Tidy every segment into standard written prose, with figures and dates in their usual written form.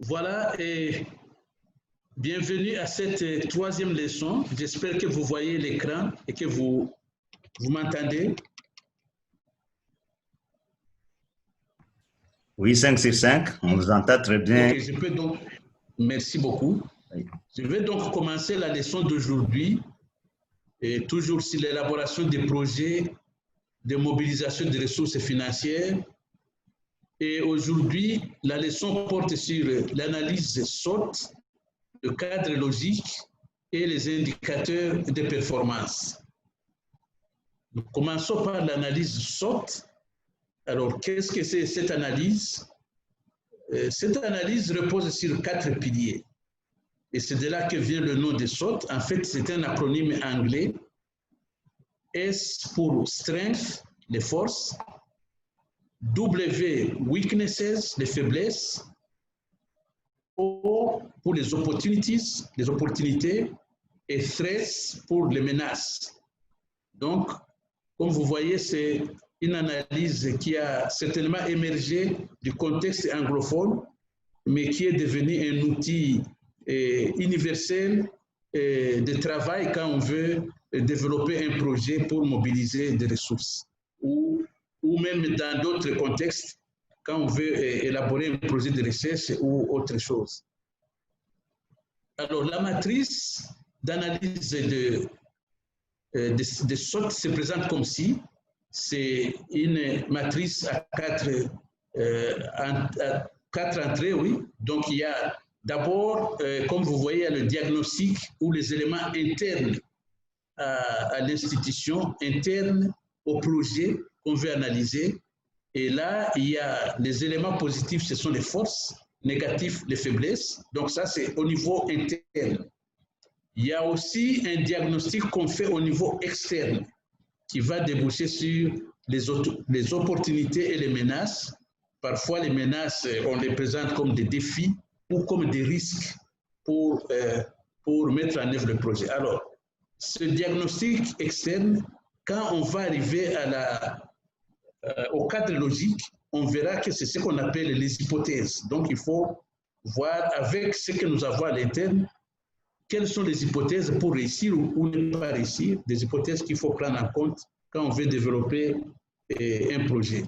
Voilà, et bienvenue à cette troisième leçon. J'espère que vous voyez l'écran et que vous m'entendez. Oui, 5 sur 5, on vous entend très bien. Ok, je peux donc, merci beaucoup. Oui. Je vais donc commencer la leçon d'aujourd'hui, et toujours sur l'élaboration des projets de mobilisation des ressources financières. Et aujourd'hui, la leçon porte sur l'analyse SWOT, le cadre logique et les indicateurs de performance. Nous commençons par l'analyse SWOT. Alors, qu'est-ce que c'est cette analyse? Cette analyse repose sur 4 piliers. Et c'est de là que vient le nom de SWOT. En fait, c'est un acronyme anglais. S pour Strength, les forces. W, Weaknesses, les faiblesses. O pour les opportunités. Et Threats pour les menaces. Donc, comme vous voyez, c'est une analyse qui a certainement émergé du contexte anglophone, mais qui est devenu un outil universel de travail quand on veut développer un projet pour mobiliser des ressources. Ou même dans d'autres contextes, quand on veut élaborer un projet de recherche ou autre chose. Alors, la matrice d'analyse de SWOT se présente comme si c'est une matrice à quatre entrées, oui. Donc, il y a d'abord, comme vous voyez, le diagnostic ou les éléments internes à l'institution, internes au projet qu'on veut analyser. Et là, il y a les éléments positifs, ce sont les forces, négatifs, les faiblesses. Donc, ça, c'est au niveau interne. Il y a aussi un diagnostic qu'on fait au niveau externe qui va déboucher sur les opportunités et les menaces. Parfois, les menaces, on les présente comme des défis ou comme des risques pour mettre en œuvre le projet. Alors, ce diagnostic externe, quand on va arriver au cadre logique, on verra que c'est ce qu'on appelle les hypothèses. Donc, il faut voir avec ce que nous avons à l'interne, quelles sont les hypothèses pour réussir ou ne pas réussir, des hypothèses qu'il faut prendre en compte quand on veut développer un projet.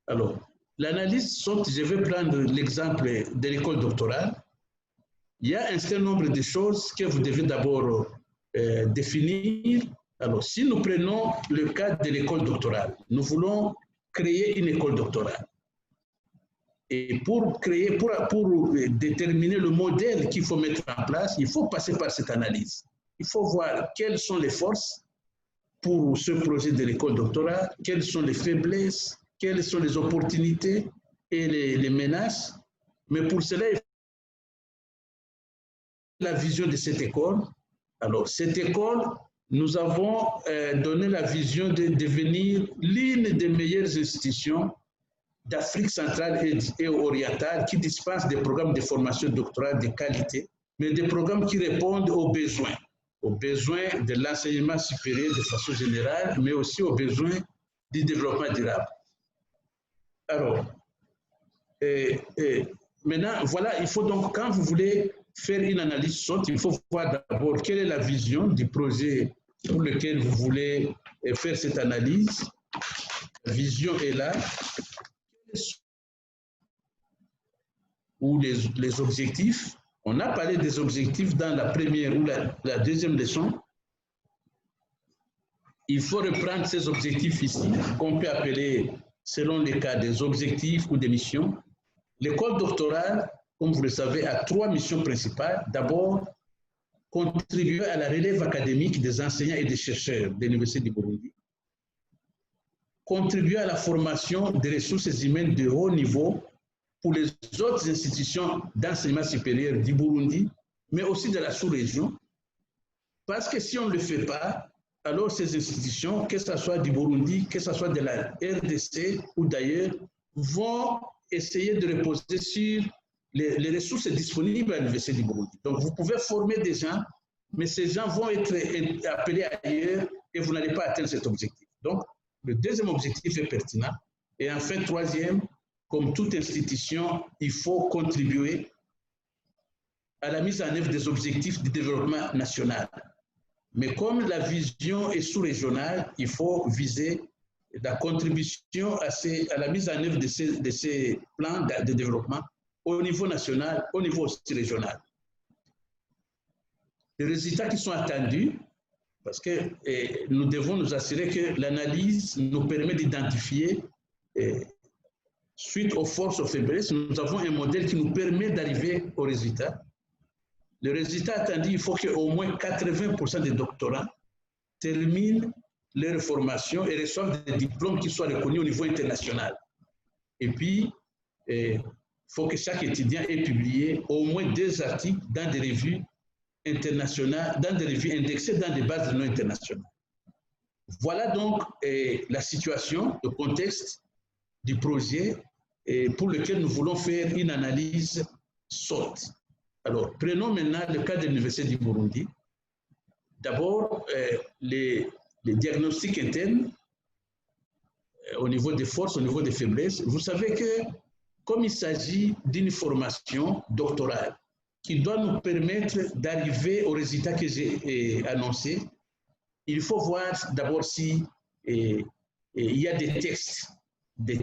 Alors, l'analyse SWOT, je vais prendre l'exemple de l'école doctorale. Il y a un certain nombre de choses que vous devez d'abord définir. Alors, si nous prenons le cas de l'école doctorale, nous voulons créer une école doctorale. Et pour déterminer le modèle qu'il faut mettre en place, il faut passer par cette analyse. Il faut voir quelles sont les forces pour ce projet de l'école doctorale, quelles sont les faiblesses, quelles sont les opportunités et les menaces. Mais pour cela, il faut la vision de cette école. Alors, cette école, nous avons donné la vision de devenir l'une des meilleures institutions d'Afrique centrale et orientale qui dispensent des programmes de formation doctorale de qualité, mais des programmes qui répondent aux besoins de l'enseignement supérieur de façon générale, mais aussi aux besoins du développement durable. Alors, maintenant, voilà, il faut donc, quand vous voulez faire une analyse SWOT, il faut voir d'abord quelle est la vision du projet pour lequel vous voulez faire cette analyse. La vision est là. Ou les objectifs. On a parlé des objectifs dans la première ou la deuxième leçon. Il faut reprendre ces objectifs ici, qu'on peut appeler, selon les cas, des objectifs ou des missions. L'école doctorale, comme vous le savez, a 3 missions principales. D'abord, contribuer à la relève académique des enseignants et des chercheurs de l'Université du Burundi. Contribuer à la formation des ressources humaines de haut niveau pour les autres institutions d'enseignement supérieur du Burundi, mais aussi de la sous-région. Parce que si on ne le fait pas, alors ces institutions, que ce soit du Burundi, que ce soit de la RDC ou d'ailleurs, vont essayer de reposer sur les ressources disponibles à l'Université du Burundi. Donc vous pouvez former des gens, mais ces gens vont être appelés ailleurs et vous n'allez pas atteindre cet objectif. Donc le deuxième objectif est pertinent. Et enfin, troisième, comme toute institution, il faut contribuer à la mise en œuvre des objectifs de développement national. Mais comme la vision est sous-régionale, il faut viser la contribution à la mise en œuvre de ces plans de développement au niveau national, au niveau aussi régional. Les résultats qui sont attendus, parce que nous devons nous assurer que l'analyse nous permet d'identifier, suite aux forces, aux faiblesses, nous avons un modèle qui nous permet d'arriver au résultat. Le résultat attendu, il faut qu'au moins 80% des doctorants terminent leur formation et reçoivent des diplômes qui soient reconnus au niveau international. Et puis, il faut que chaque étudiant ait publié au moins 2 articles dans des revues internationales, dans des revues indexées dans des bases de données internationales. Voilà donc la situation, le contexte du projet pour lequel nous voulons faire une analyse SWOT. Alors, prenons maintenant le cas de l'Université du Burundi. D'abord, les diagnostics internes au niveau des forces, au niveau des faiblesses. Vous savez que comme il s'agit d'une formation doctorale qui doit nous permettre d'arriver au résultat que j'ai annoncé, il faut voir d'abord si il y a des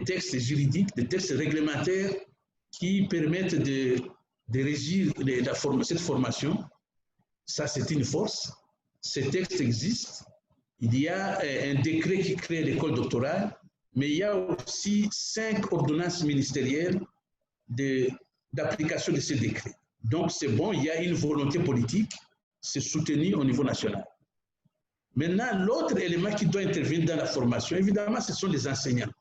textes juridiques, des textes réglementaires qui permettent de régir cette formation. Ça, c'est une force. Ces textes existent. Il y a un décret qui crée l'école doctorale, mais il y a aussi 5 ordonnances ministérielles d'application de ces décrets. Donc, c'est bon, il y a une volonté politique, c'est soutenu au niveau national. Maintenant, l'autre élément qui doit intervenir dans la formation, évidemment, ce sont les enseignants.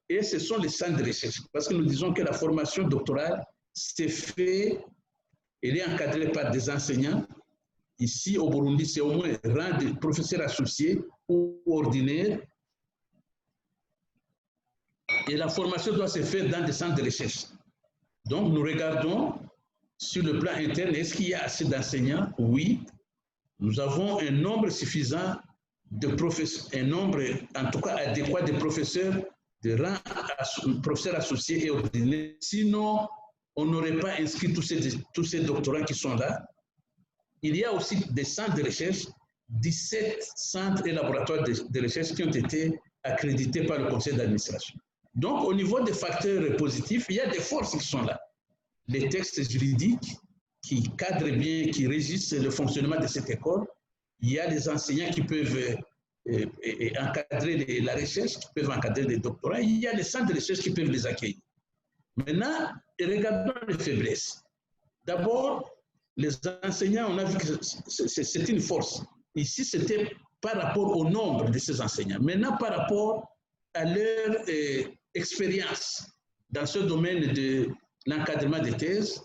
Et ce sont les centres de recherche. Parce que nous disons que la formation doctorale, c'est fait, elle est encadrée par des enseignants. Ici, au Burundi, c'est au moins rang de professeur associé ou ordinaire. Et la formation doit se faire dans des centres de recherche. Donc, nous regardons sur le plan interne, est-ce qu'il y a assez d'enseignants? Oui. Nous avons un nombre suffisant de professeurs, un nombre en tout cas adéquat de professeurs de rang professeurs associés et ordinaires. Sinon, on n'aurait pas inscrit tous ces doctorants qui sont là. Il y a aussi des centres de recherche, 17 centres et laboratoires de recherche qui ont été accrédités par le conseil d'administration. Donc, au niveau des facteurs positifs, il y a des forces qui sont là. Les textes juridiques qui cadrent bien, qui régissent le fonctionnement de cette école. Il y a les enseignants qui peuvent encadrer la recherche, qui peuvent encadrer les doctorats. Il y a les centres de recherche qui peuvent les accueillir. Maintenant, regardons les faiblesses. D'abord, les enseignants, on a vu que c'est une force. Ici, c'était par rapport au nombre de ces enseignants. Maintenant, par rapport à leur expérience dans ce domaine de l'encadrement des thèses,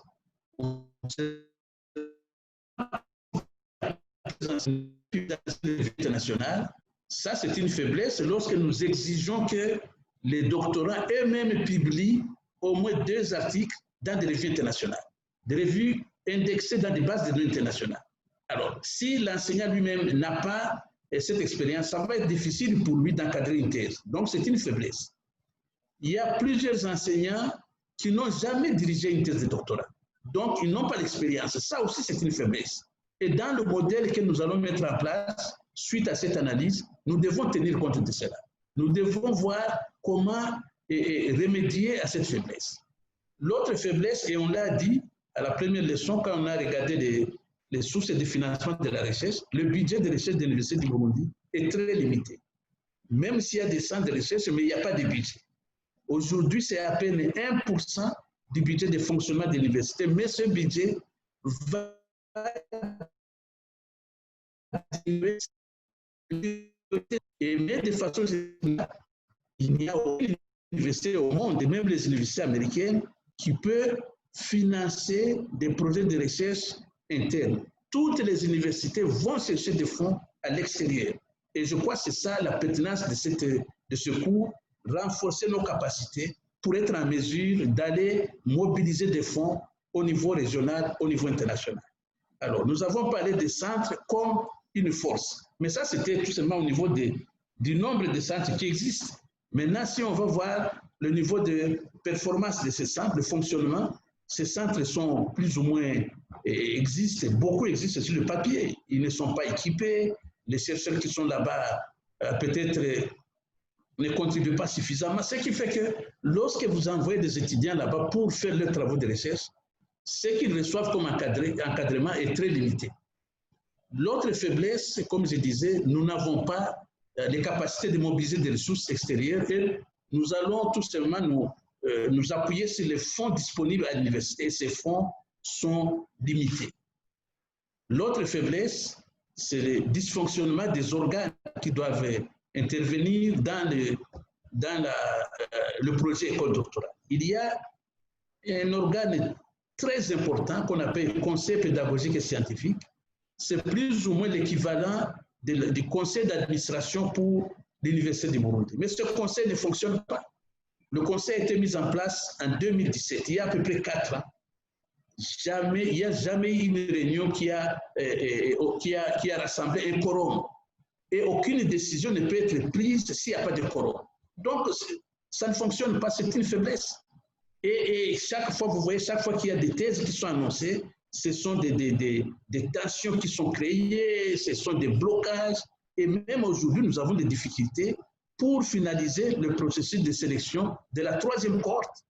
internationale, ça c'est une faiblesse lorsque nous exigeons que les doctorants eux-mêmes publient au moins 2 articles dans des revues internationales, des revues indexées dans des bases de données internationales. Alors, si l'enseignant lui-même n'a pas cette expérience, ça va être difficile pour lui d'encadrer une thèse. Donc, c'est une faiblesse. Il y a plusieurs enseignants qui n'ont jamais dirigé une thèse de doctorat. Donc, ils n'ont pas l'expérience. Ça aussi, c'est une faiblesse. Et dans le modèle que nous allons mettre en place, suite à cette analyse, nous devons tenir compte de cela. Nous devons voir comment remédier à cette faiblesse. L'autre faiblesse, et on l'a dit à la première leçon, quand on a regardé les sources de financement de la recherche, le budget de recherche de l'Université du Burundi est très limité. Même s'il y a des centres de recherche, mais il n'y a pas de budget. Aujourd'hui, c'est à peine 1% du budget de fonctionnement de l'université, mais ce budget va et mais de façon générale, il n'y a aucune université au monde, et même les universités américaines, qui peut financer des projets de recherche internes. Toutes les universités vont chercher des fonds à l'extérieur. Et je crois que c'est ça la pertinence de ce cours, renforcer nos capacités pour être en mesure d'aller mobiliser des fonds au niveau régional, au niveau international. Alors, nous avons parlé des centres comme une force, mais ça, c'était tout simplement au niveau du nombre de centres qui existent. Maintenant, si on va voir le niveau de performance de ces centres, le fonctionnement. Ces centres sont plus ou moins existent, beaucoup existent sur le papier. Ils ne sont pas équipés. Les chercheurs qui sont là-bas peut-être ne contribuent pas suffisamment. Ce qui fait que lorsque vous envoyez des étudiants là-bas pour faire leurs travaux de recherche, ce qu'ils reçoivent comme encadrement est très limité. L'autre faiblesse, comme je disais, nous n'avons pas les capacités de mobiliser des ressources extérieures et nous allons tout simplement nous appuyer sur les fonds disponibles à l'université. Ces fonds sont limités. L'autre faiblesse, c'est le dysfonctionnement des organes qui doivent intervenir dans le projet école doctorale. Il y a un organe très important qu'on appelle conseil pédagogique et scientifique. C'est plus ou moins l'équivalent du conseil d'administration pour l'Université du Burundi. Mais ce conseil ne fonctionne pas. Le conseil a été mis en place en 2017, il y a à peu près 4 ans. Il n'y a jamais eu une réunion qui a rassemblé un quorum. Et aucune décision ne peut être prise s'il n'y a pas de quorum. Donc, ça ne fonctionne pas, c'est une faiblesse. Et chaque fois, vous voyez, chaque fois qu'il y a des thèses qui sont annoncées, ce sont des tensions qui sont créées, ce sont des blocages. Et même aujourd'hui, nous avons des difficultés pour finaliser le processus de sélection de la 3e cohorte.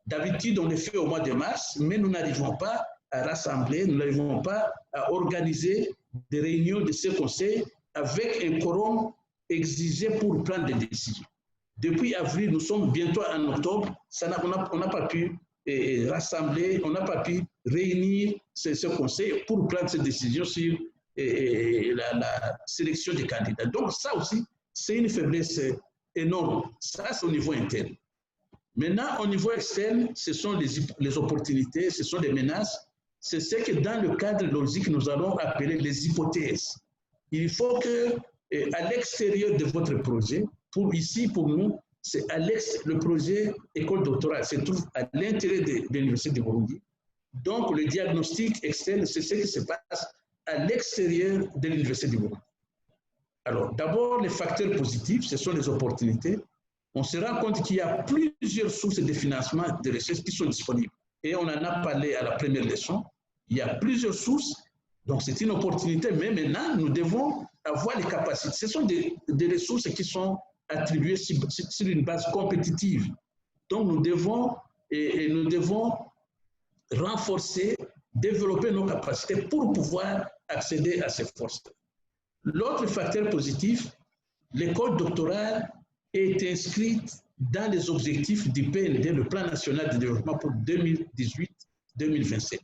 D'habitude, on le fait au mois de mars, mais nous n'arrivons pas à rassembler, nous n'arrivons pas à organiser des réunions de ce conseil avec un quorum exigé pour prendre des décisions. Depuis avril, nous sommes bientôt en octobre, on n'a pas pu rassembler, on n'a pas pu réunir ce conseil pour prendre ces décisions sur la sélection des candidats. Donc ça aussi, c'est une faiblesse énorme. Ça, c'est au niveau interne. Maintenant, au niveau externe, ce sont les opportunités, ce sont des menaces. C'est ce que dans le cadre logique, nous allons appeler les hypothèses. Il faut que, à l'extérieur de votre projet, pour nous, c'est le projet école doctorale se trouve à l'intérieur de l'Université de Burundi. Donc, le diagnostic externe, c'est ce qui se passe à l'extérieur de l'Université de Burundi. Alors, d'abord, les facteurs positifs, ce sont les opportunités. On se rend compte qu'il y a plusieurs sources de financement de recherche qui sont disponibles. Et on en a parlé à la première leçon. Il y a plusieurs sources, donc c'est une opportunité, mais maintenant, nous devons avoir les capacités. Ce sont des ressources qui sont attribuées sur une base compétitive. Donc, nous devons renforcer, développer nos capacités pour pouvoir accéder à ces forces. L'autre facteur positif, l'école doctorale est inscrite dans les objectifs du PND, le Plan national de développement pour 2018-2027.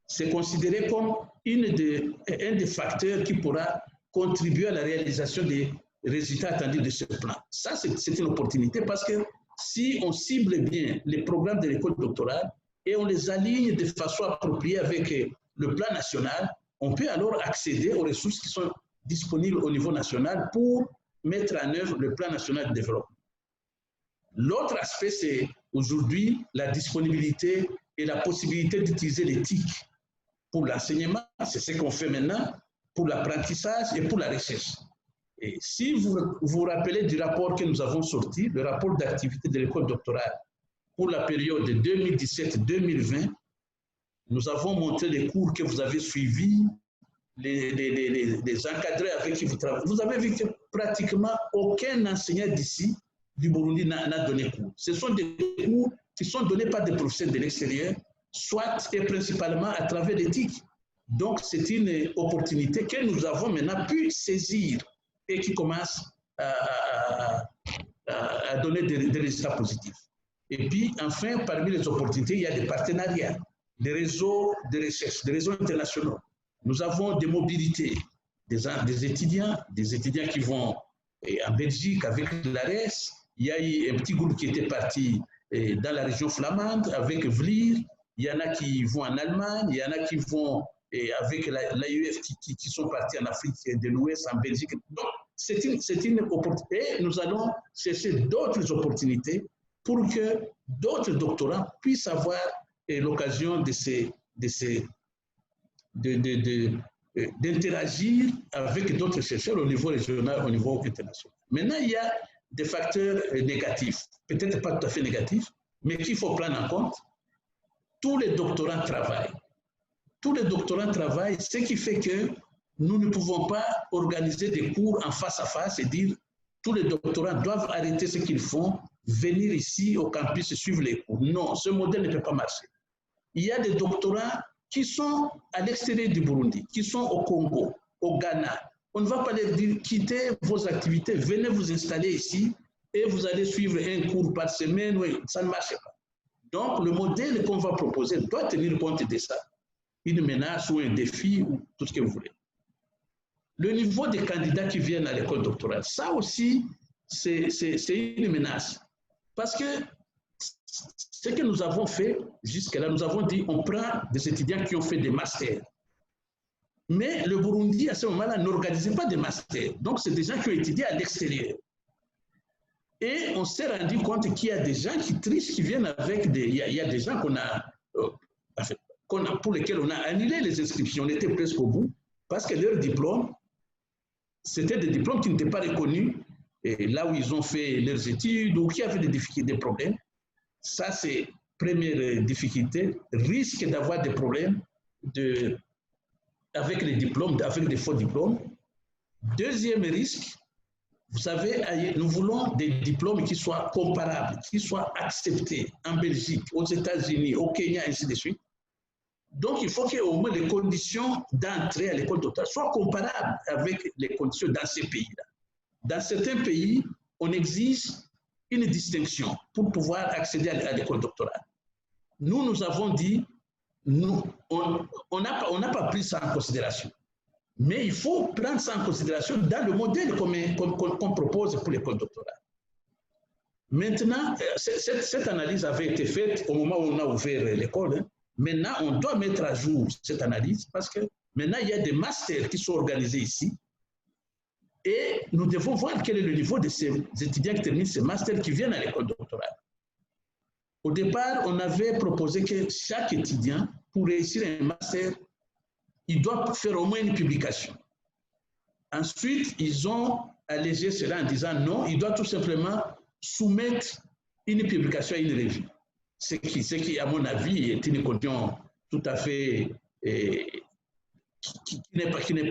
C'est considéré comme un des facteurs qui pourra contribuer à la réalisation des résultats attendus de ce plan. Ça, c'est une opportunité parce que si on cible bien les programmes de l'école doctorale et on les aligne de façon appropriée avec le plan national, on peut alors accéder aux ressources qui sont disponibles au niveau national pour mettre en œuvre le plan national de développement. L'autre aspect, c'est aujourd'hui la disponibilité et la possibilité d'utiliser l'éthique pour l'enseignement. C'est ce qu'on fait maintenant pour l'apprentissage et pour la recherche. Et si vous vous rappelez du rapport que nous avons sorti, le rapport d'activité de l'école doctorale pour la période de 2017-2020, nous avons montré les cours que vous avez suivis, les encadrés avec qui vous travaillez. Vous avez vu que pratiquement aucun enseignant d'ici, du Burundi, n'a donné cours. Ce sont des cours qui sont donnés par des professeurs de l'extérieur, soit et principalement à travers l'éthique. Donc, c'est une opportunité que nous avons maintenant pu saisir et qui commence à donner des résultats positifs. Et puis, enfin, parmi les opportunités, il y a des partenariats, des réseaux de recherche, des réseaux internationaux. Nous avons des mobilités, des étudiants qui vont en Belgique avec l'ARES. Il y a eu un petit groupe qui était parti dans la région flamande avec VLIR. Il y en a qui vont en Allemagne, il y en a qui vont avec l'AUF qui sont partis en Afrique de l'Ouest, en Belgique. Donc, c'est une opportunité. Et nous allons chercher d'autres opportunités pour que d'autres doctorants puissent avoir l'occasion d'interagir avec d'autres chercheurs au niveau régional, au niveau international. Maintenant, il y a des facteurs négatifs, peut-être pas tout à fait négatifs, mais qu'il faut prendre en compte. Tous les doctorants travaillent. Tous les doctorants travaillent, ce qui fait que nous ne pouvons pas organiser des cours en face à face et dire tous les doctorants doivent arrêter ce qu'ils font, venir ici au campus et suivre les cours. Non, ce modèle ne peut pas marcher. Il y a des doctorants qui sont à l'extérieur du Burundi, qui sont au Congo, au Ghana. On ne va pas leur dire quittez vos activités, venez vous installer ici et vous allez suivre un cours par semaine. Oui, ça ne marche pas. Donc, le modèle qu'on va proposer doit tenir compte de ça. Une menace ou un défi ou tout ce que vous voulez. Le niveau des candidats qui viennent à l'école doctorale, ça aussi, c'est une menace. Parce que ce que nous avons fait jusque-là, nous avons dit on prend des étudiants qui ont fait des masters. Mais le Burundi, à ce moment-là, n'organisait pas des masters. Donc, c'est des gens qui ont étudié à l'extérieur. Et on s'est rendu compte qu'il y a des gens qui trichent, qui viennent avec des... Il y a des gens pour lesquels on a annulé les inscriptions. On était presque au bout, parce que leurs diplômes, c'était des diplômes qui n'étaient pas reconnus et là où ils ont fait leurs études ou qui avaient des difficultés, des problèmes. Ça, c'est première difficulté. Risque d'avoir des problèmes avec les diplômes, avec des faux diplômes. Deuxième risque, vous savez, nous voulons des diplômes qui soient comparables, qui soient acceptés en Belgique, aux États-Unis, au Kenya, ainsi de suite. Donc, il faut qu'au moins les conditions d'entrée à l'école doctorale soient comparables avec les conditions dans ces pays-là. Dans certains pays, on exige une distinction pour pouvoir accéder à l'école doctorale. Nous avons dit, on n'a pas pris ça en considération. Mais il faut prendre ça en considération dans le modèle qu'on propose pour l'école doctorale. Maintenant, cette analyse avait été faite au moment où on a ouvert l'école. Hein. Maintenant, on doit mettre à jour cette analyse parce que maintenant, il y a des masters qui sont organisés ici et nous devons voir quel est le niveau de ces étudiants qui terminent ces masters qui viennent à l'école doctorale. Au départ, on avait proposé que chaque étudiant, pour réussir un master, il doit faire au moins une publication. Ensuite, ils ont allégé cela en disant non, il doit tout simplement soumettre une publication à une revue. Ce qui, à mon avis, est une condition tout à fait qui n'est pas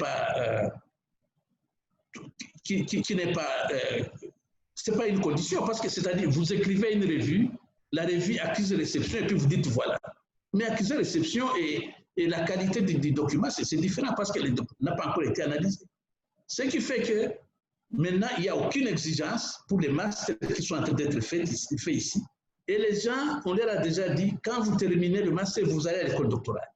une condition parce que c'est-à-dire vous écrivez une revue, la revue accuse réception et puis vous dites voilà. Mais accusé réception et la qualité du document c'est différent parce qu'elle n'a pas encore été analysée. Ce qui fait que maintenant il n'y a aucune exigence pour les masters qui sont en train d'être faits ici. Et les gens, on leur a déjà dit, quand vous terminez le master, vous allez à l'école doctorale.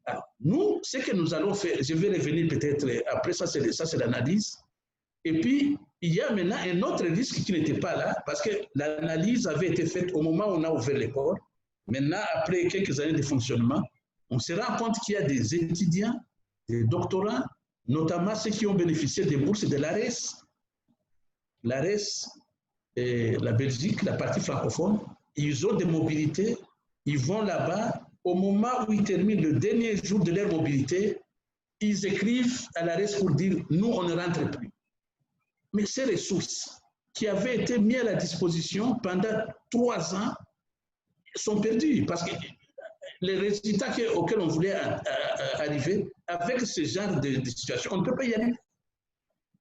Alors, nous, ce que nous allons faire, je vais revenir peut-être après, ça c'est l'analyse. Et puis, il y a maintenant un autre risque qui n'était pas là, parce que l'analyse avait été faite au moment où on a ouvert l'école. Maintenant, après quelques années de fonctionnement, on se rend compte qu'il y a des étudiants, des doctorants, notamment ceux qui ont bénéficié des bourses de l'ARES. L'ARES, la Belgique, la partie francophone, ils ont des mobilités, ils vont là-bas, au moment où ils terminent le dernier jour de leur mobilité, ils écrivent à l'ARES pour dire « nous, on ne rentre plus ». Mais ces ressources qui avaient été mises à la disposition pendant 3 ans sont perdues parce que les résultats auxquels on voulait arriver, avec ce genre de situation, on ne peut pas y aller.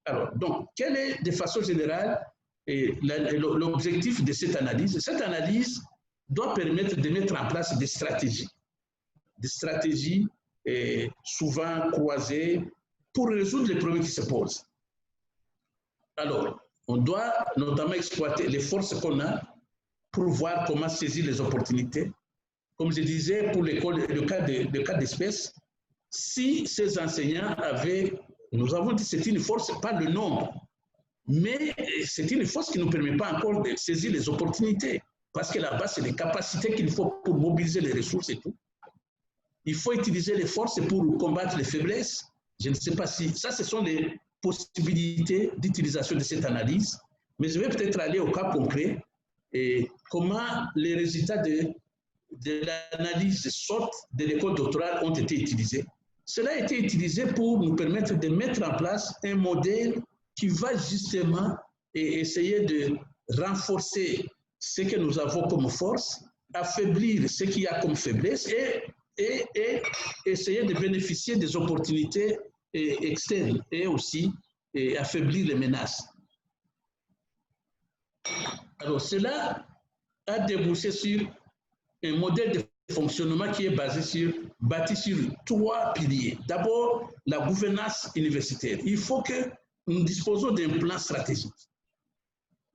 Alors, donc, quel est de façon générale l'objectif de cette analyse? Cette analyse doit permettre de mettre en place des stratégies souvent croisées pour résoudre les problèmes qui se posent. Alors, on doit notamment exploiter les forces qu'on a pour voir comment saisir les opportunités. Comme je disais, pour le cas d'espèce, si ces enseignants avaient, nous avons dit c'est une force, pas le nombre, mais c'est une force qui ne nous permet pas encore de saisir les opportunités, parce que là-bas, c'est les capacités qu'il faut pour mobiliser les ressources et tout. Il faut utiliser les forces pour combattre les faiblesses. Je ne sais pas si... Ça, ce sont les possibilités d'utilisation de cette analyse, mais je vais peut-être aller au cas concret et comment les résultats de l'analyse SWOT de l'école doctorale ont été utilisés. Cela a été utilisé pour nous permettre de mettre en place un modèle qui va justement et essayer de renforcer ce que nous avons comme force, affaiblir ce qu'il y a comme faiblesse et essayer de bénéficier des opportunités externes et aussi affaiblir les menaces. Alors cela a débouché sur un modèle de fonctionnement qui est bâti sur 3 piliers. D'abord, la gouvernance universitaire. Il faut que nous disposons d'un plan stratégique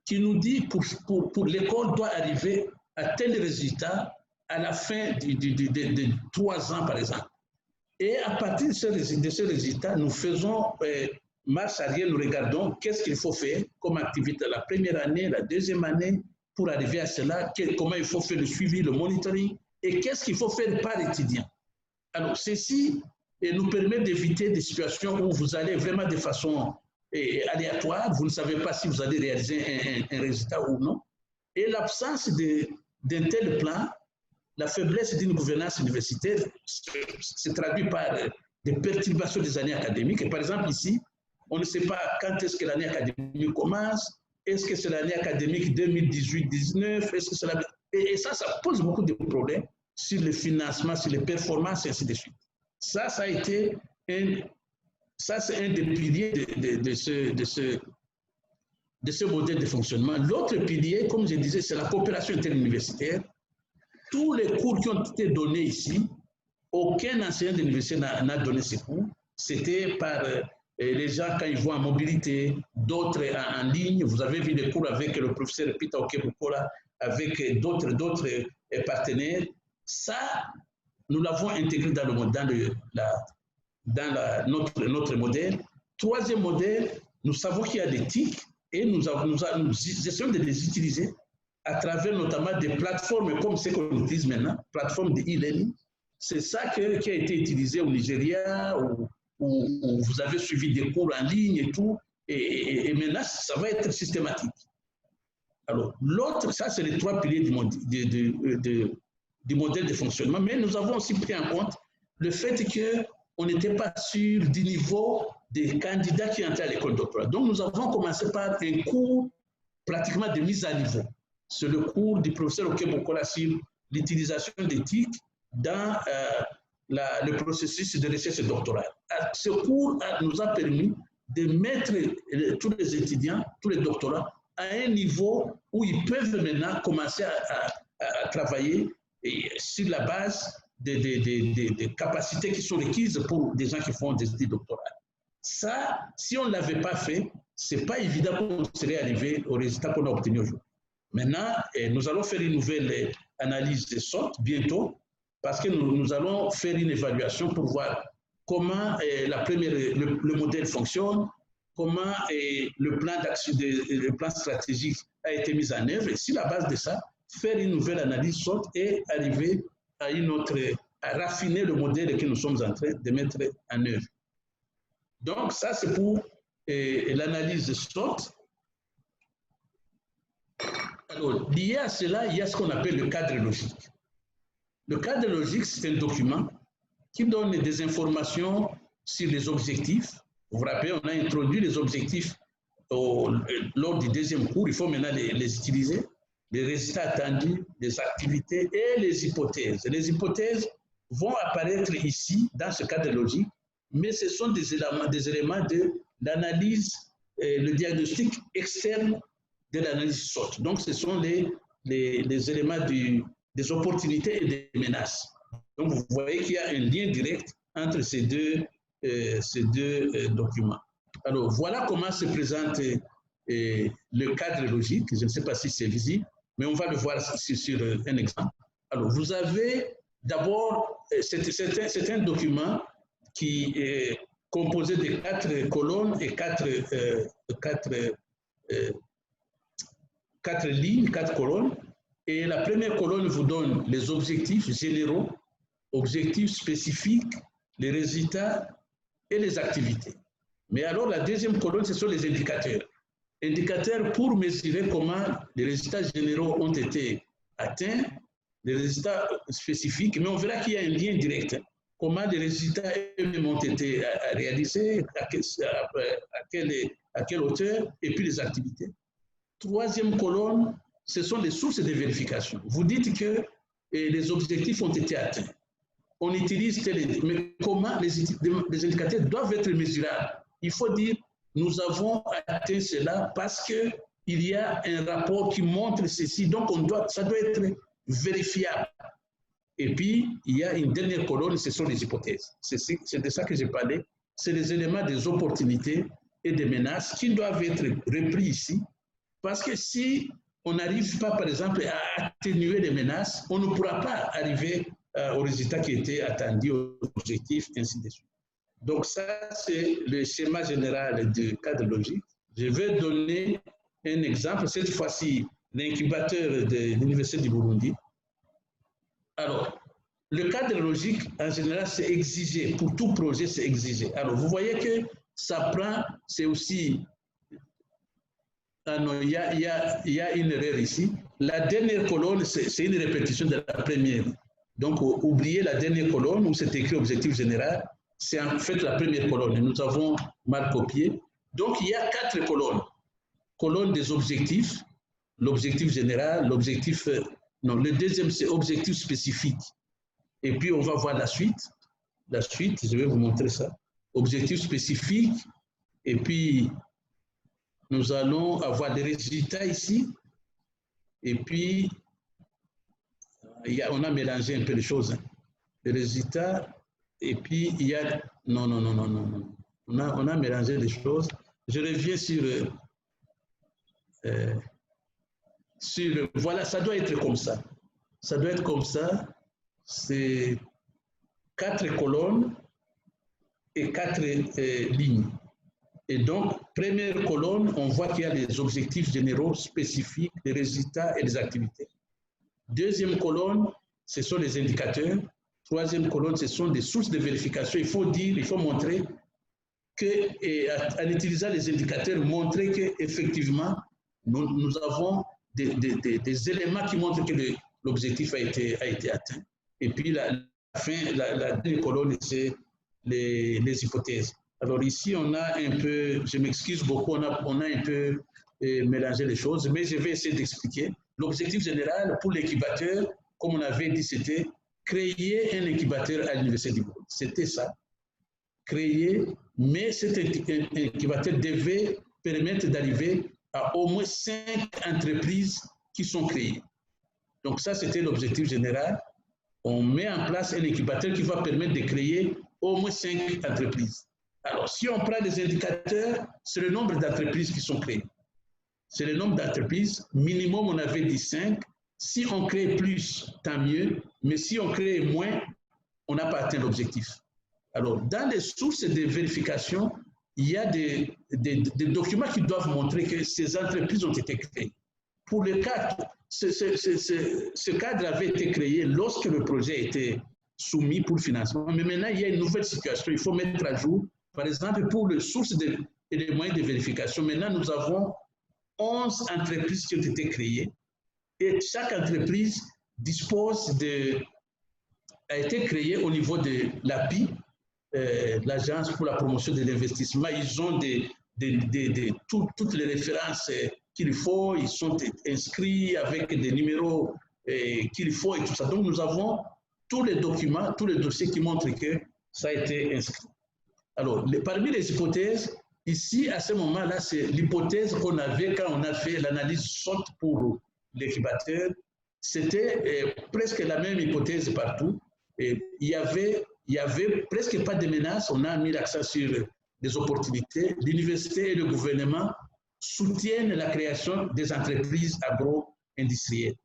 qui nous dit pour l'école doit arriver à tel résultat à la fin de 3 ans, par exemple. Et à partir de ce résultat, nous faisons marche arrière, nous regardons qu'est-ce qu'il faut faire comme activité la première année, la deuxième année, pour arriver à cela, comment il faut faire le suivi, le monitoring, et qu'est-ce qu'il faut faire par étudiant. Alors, ceci nous permet d'éviter des situations où vous allez vraiment de façon aléatoire, vous ne savez pas si vous allez réaliser un résultat ou non. Et l'absence d'un tel plan, la faiblesse d'une gouvernance universitaire se traduit par des perturbations des années académiques. Et par exemple, ici, on ne sait pas quand est-ce que l'année académique commence, est-ce que c'est l'année académique 2018-19, est-ce que c'est et ça pose beaucoup de problèmes sur le financement, sur les performances, et ainsi de suite. Ça a été c'est un des piliers de ce modèle de fonctionnement. L'autre pilier, comme je disais, c'est la coopération interuniversitaire. Tous les cours qui ont été donnés ici, aucun enseignant d'université n'a donné ces cours. C'était par les gens quand ils vont en mobilité, d'autres en ligne. Vous avez vu les cours avec le professeur Peter Okebukola, avec d'autres partenaires. Ça, nous l'avons intégré dans notre modèle. Troisième modèle, nous savons qu'il y a des TIC et nous essayons de les utiliser à travers notamment des plateformes comme ce qu'on utilise maintenant, plateformes de e-learning. C'est ça qui a été utilisé au Nigeria, où vous avez suivi des cours en ligne et tout, et maintenant, ça va être systématique. Alors, l'autre, ça, c'est les 3 piliers du modèle de fonctionnement, mais nous avons aussi pris en compte le fait qu'on n'était pas sûr du niveau des candidats qui entraient à l'école doctorale. Donc, nous avons commencé par un cours pratiquement de mise à niveau. C'est le cours du professeur Okebukola sur l'utilisation d'éthique dans le processus de recherche doctorale. Ce cours nous a permis de mettre tous les étudiants, tous les doctorants, à un niveau où ils peuvent maintenant commencer à travailler sur la base des capacités qui sont requises pour des gens qui font des études doctorales. Ça, si on ne l'avait pas fait, ce n'est pas évident qu'on serait arrivé au résultat qu'on a obtenu aujourd'hui. Maintenant, nous allons faire une nouvelle analyse de SWOT bientôt, parce que nous allons faire une évaluation pour voir comment le modèle fonctionne, comment le plan stratégique a été mis en œuvre, et sur la base de ça, faire une nouvelle analyse SWOT et arriver à raffiner le modèle que nous sommes en train de mettre en œuvre. Donc, ça, c'est pour l'analyse de SWOT. Alors, lié à cela, il y a ce qu'on appelle le cadre logique. Le cadre logique, c'est un document qui donne des informations sur les objectifs. Vous vous rappelez, on a introduit les objectifs lors du deuxième cours. Il faut maintenant les utiliser. Les résultats attendus, les activités et les hypothèses. Les hypothèses vont apparaître ici, dans ce cadre logique, mais ce sont des éléments de l'analyse, le diagnostic externe de l'analyse SWOT. Donc, ce sont les éléments des opportunités et des menaces. Donc, vous voyez qu'il y a un lien direct entre ces deux documents. Alors, voilà comment se présente le cadre logique. Je ne sais pas si c'est visible, mais on va le voir sur un exemple. Alors, vous avez d'abord, c'est un document qui est composé de 4 colonnes et 4 lignes, 4 colonnes. Et la première colonne vous donne les objectifs généraux, objectifs spécifiques, les résultats et les activités. Mais alors, la deuxième colonne, ce sont les indicateurs. Indicateurs pour mesurer comment les résultats généraux ont été atteints, les résultats spécifiques, mais on verra qu'il y a un lien direct. Comment les résultats eux-mêmes ont été réalisés, à quelle hauteur, et puis les activités. Troisième colonne, ce sont les sources de vérification. Vous dites que les objectifs ont été atteints. On utilise mais comment les indicateurs doivent être mesurables? Il faut dire, nous avons atteint cela parce qu'il y a un rapport qui montre ceci, donc ça doit être vérifiable. Et puis, il y a une dernière colonne, ce sont les hypothèses. C'est de ça que j'ai parlé. C'est les éléments des opportunités et des menaces qui doivent être repris ici. Parce que si on n'arrive pas, par exemple, à atténuer les menaces, on ne pourra pas arriver au résultat qui était attendu, aux objectifs, ainsi de suite. Donc ça, c'est le schéma général du cadre logique. Je vais donner un exemple, cette fois-ci, l'incubateur de l'Université du Burundi. Alors, le cadre logique, en général, c'est exigé. Pour tout projet, c'est exigé. Alors, vous voyez que ça prend, c'est aussi... Ah non, il y a une erreur ici. La dernière colonne, c'est une répétition de la première. Donc, oubliez la dernière colonne où c'est écrit objectif général. C'est en fait la première colonne. Nous avons mal copié. Donc, il y a 4 colonnes. Colonne des objectifs, l'objectif général, l'objectif... Non, le deuxième, c'est objectif spécifique. Et puis, on va voir la suite. La suite, je vais vous montrer ça. Objectif spécifique. Et puis, nous allons avoir des résultats ici. Et puis, on a mélangé un peu les choses. Les résultats, et puis il y a... Non. On a mélangé les choses. Je reviens sur... Voilà, ça doit être comme ça. Ça doit être comme ça. C'est 4 colonnes et 4 lignes. Et donc, première colonne, on voit qu'il y a les objectifs généraux spécifiques, les résultats et les activités. Deuxième colonne, ce sont les indicateurs. Troisième colonne, ce sont des sources de vérification. Il faut montrer qu'en utilisant les indicateurs, montrer qu'effectivement, nous avons des éléments qui montrent que l'objectif a été atteint. Et puis, la dernière colonne, c'est les hypothèses. Alors ici, on a un peu, je m'excuse beaucoup, on a un peu mélangé les choses, mais je vais essayer d'expliquer. L'objectif général pour l'incubateur, comme on avait dit, c'était créer un incubateur à l'Université du Burundi. C'était ça. Créer, mais cet incubateur devait permettre d'arriver à au moins 5 entreprises qui sont créées. Donc ça, c'était l'objectif général. On met en place un incubateur qui va permettre de créer au moins 5 entreprises. Alors, si on prend les indicateurs, c'est le nombre d'entreprises qui sont créées. C'est le nombre d'entreprises. Minimum, on avait dit 5. Si on crée plus, tant mieux. Mais si on crée moins, on n'a pas atteint l'objectif. Alors, dans les sources de vérification, il y a des documents qui doivent montrer que ces entreprises ont été créées. Pour le cadre, ce cadre avait été créé lorsque le projet a été soumis pour financement. Mais maintenant, il y a une nouvelle situation. Il faut mettre à jour. Par exemple, pour les sources et les moyens de vérification, maintenant, nous avons 11 entreprises qui ont été créées et chaque entreprise a été créée au niveau de l'API, l'Agence pour la promotion de l'investissement. Ils ont toutes les références qu'il faut, ils sont inscrits avec des numéros qu'il faut et tout ça. Donc, nous avons tous les documents, tous les dossiers qui montrent que ça a été inscrit. Alors, parmi les hypothèses, ici, à ce moment-là, c'est l'hypothèse qu'on avait quand on a fait l'analyse SWOT pour l'incubateur. C'était presque la même hypothèse partout. Et il y avait presque pas de menaces. On a mis l'accent sur les opportunités. L'université et le gouvernement soutiennent la création des entreprises agro-industrielles.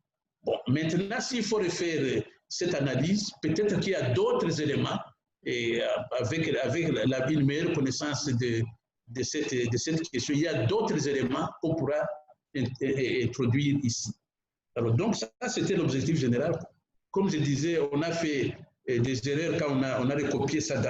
Bon, maintenant, s'il faut refaire cette analyse, peut-être qu'il y a d'autres éléments et avec une meilleure connaissance de cette question, il y a d'autres éléments qu'on pourra introduire ici. Alors, donc, ça, c'était l'objectif général. Comme je disais, on a fait des erreurs quand on a recopié ça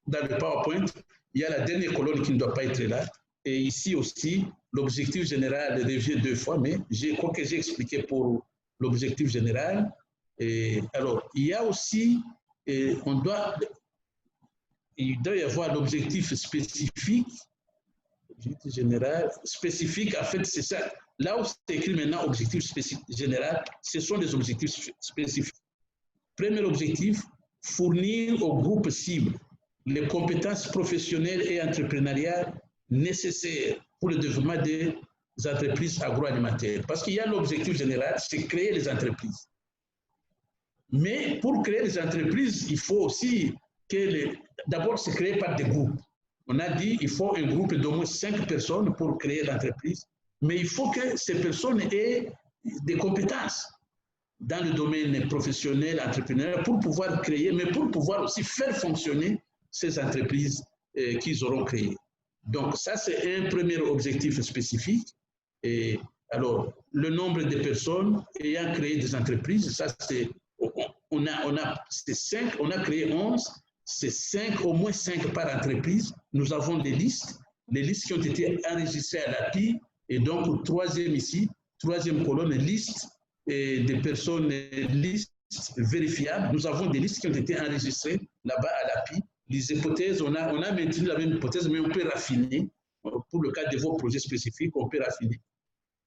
dans le PowerPoint. Il y a la dernière colonne qui ne doit pas être là. Et ici aussi, l'objectif général revient 2 fois, mais je crois que j'ai expliqué pour l'objectif général. Et alors, il y a aussi, il doit y avoir l'objectif spécifique. Objectif général, spécifique, en fait, c'est ça. Là où c'est écrit maintenant objectif général, ce sont des objectifs spécifiques. Premier objectif, fournir au groupe cible les compétences professionnelles et entrepreneuriales nécessaires pour le développement des entreprises agroalimentaires. Parce qu'il y a l'objectif général, c'est créer les entreprises. Mais pour créer les entreprises, il faut aussi que d'abord c'est créé par des groupes. On a dit qu'il faut un groupe d'au moins 5 personnes pour créer l'entreprise, mais il faut que ces personnes aient des compétences dans le domaine professionnel, entrepreneurial, pour pouvoir créer, mais pour pouvoir aussi faire fonctionner ces entreprises qu'ils auront créées. Donc ça, c'est un premier objectif spécifique. Et alors, le nombre de personnes ayant créé des entreprises, ça c'est, on a créé 11, c'est 5, au moins 5 par entreprise. Nous avons les listes qui ont été enregistrées à l'API, et donc troisième ici, troisième colonne, liste des personnes, listes vérifiables. Nous avons des listes qui ont été enregistrées là-bas à l'API. Les hypothèses, on a maintenu la même hypothèse, mais on peut raffiner. Pour le cas de vos projets spécifiques, on peut raffiner.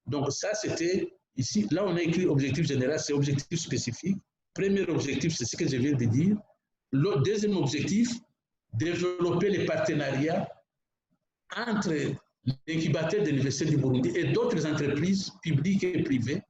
Donc ça, c'était ici. Là, on a écrit objectif général, c'est objectif spécifique. Premier objectif, c'est ce que je viens de dire. Le deuxième objectif, développer les partenariats entre l'incubateur de l'Université du Burundi et d'autres entreprises publiques et privées.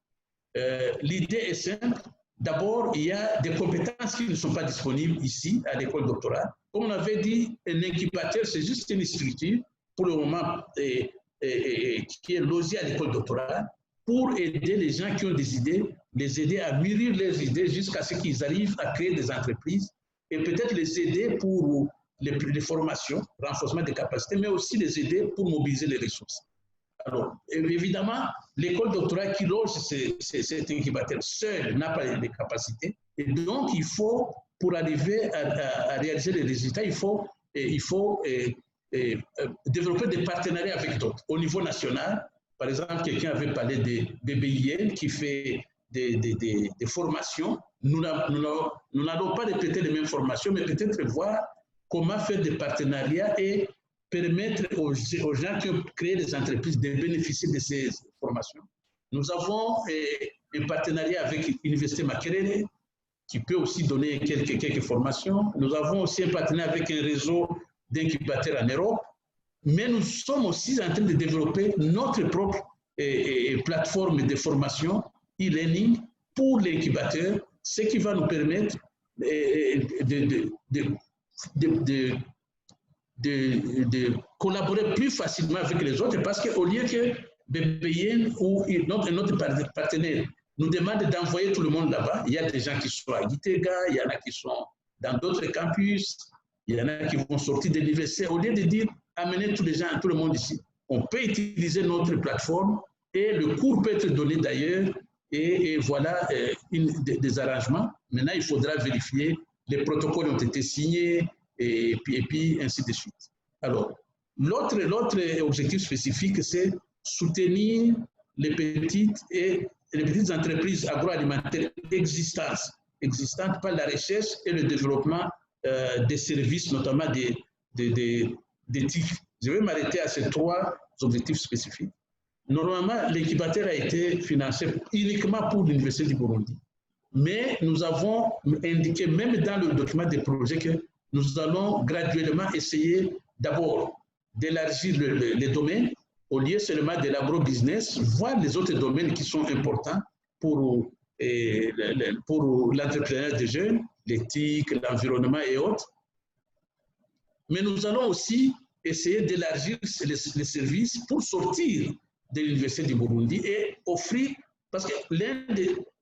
L'idée est simple. D'abord, il y a des compétences qui ne sont pas disponibles ici à l'école doctorale. Comme on avait dit, un incubateur, c'est juste une structure, pour le moment, qui est logée à l'école doctorale, pour aider les gens qui ont des idées, les aider à mûrir leurs idées jusqu'à ce qu'ils arrivent à créer des entreprises et peut-être les aider pour les formations, renforcement des capacités, mais aussi les aider pour mobiliser les ressources. Alors, évidemment, l'école doctorale qui loge cet incubateur seul n'a pas les capacités. Et donc, il faut, pour arriver à réaliser les résultats, il faut développer des partenariats avec d'autres. Au niveau national, par exemple, quelqu'un avait parlé des BIN qui fait des formations. Nous n'allons pas répéter les mêmes formations, mais peut-être voir comment faire des partenariats et permettre aux gens qui ont créé des entreprises de bénéficier de ces formations. Nous avons un partenariat avec l'Université Makerere qui peut aussi donner quelques formations. Nous avons aussi un partenariat avec un réseau d'incubateurs en Europe, mais nous sommes aussi en train de développer notre propre plateforme de formation e-learning pour l'incubateur, ce qui va nous permettre de collaborer plus facilement avec les autres, parce qu'au lieu que BBN ou notre partenaire nous demande d'envoyer tout le monde là-bas, il y a des gens qui sont à Gitega, il y en a qui sont dans d'autres campus, il y en a qui vont sortir de l'université. Au lieu de dire amener tous les gens, tout le monde ici, on peut utiliser notre plateforme et le cours peut être donné d'ailleurs et voilà des arrangements. Maintenant, il faudra vérifier, les protocoles ont été signés, et puis ainsi de suite. Alors, l'autre objectif spécifique, c'est soutenir les petites entreprises agroalimentaires existantes par la recherche et le développement des services, notamment des TIC. Je vais m'arrêter à ces 3 objectifs spécifiques. Normalement, l'incubateur a été financé uniquement pour l'Université du Burundi. Mais nous avons indiqué, même dans le document des projets, que nous allons graduellement essayer d'abord d'élargir les domaines au lieu seulement de l'agro-business, voir les autres domaines qui sont importants pour l'entrepreneuriat des jeunes, l'éthique, l'environnement et autres. Mais nous allons aussi essayer d'élargir les services pour sortir de l'Université du Burundi et offrir, parce que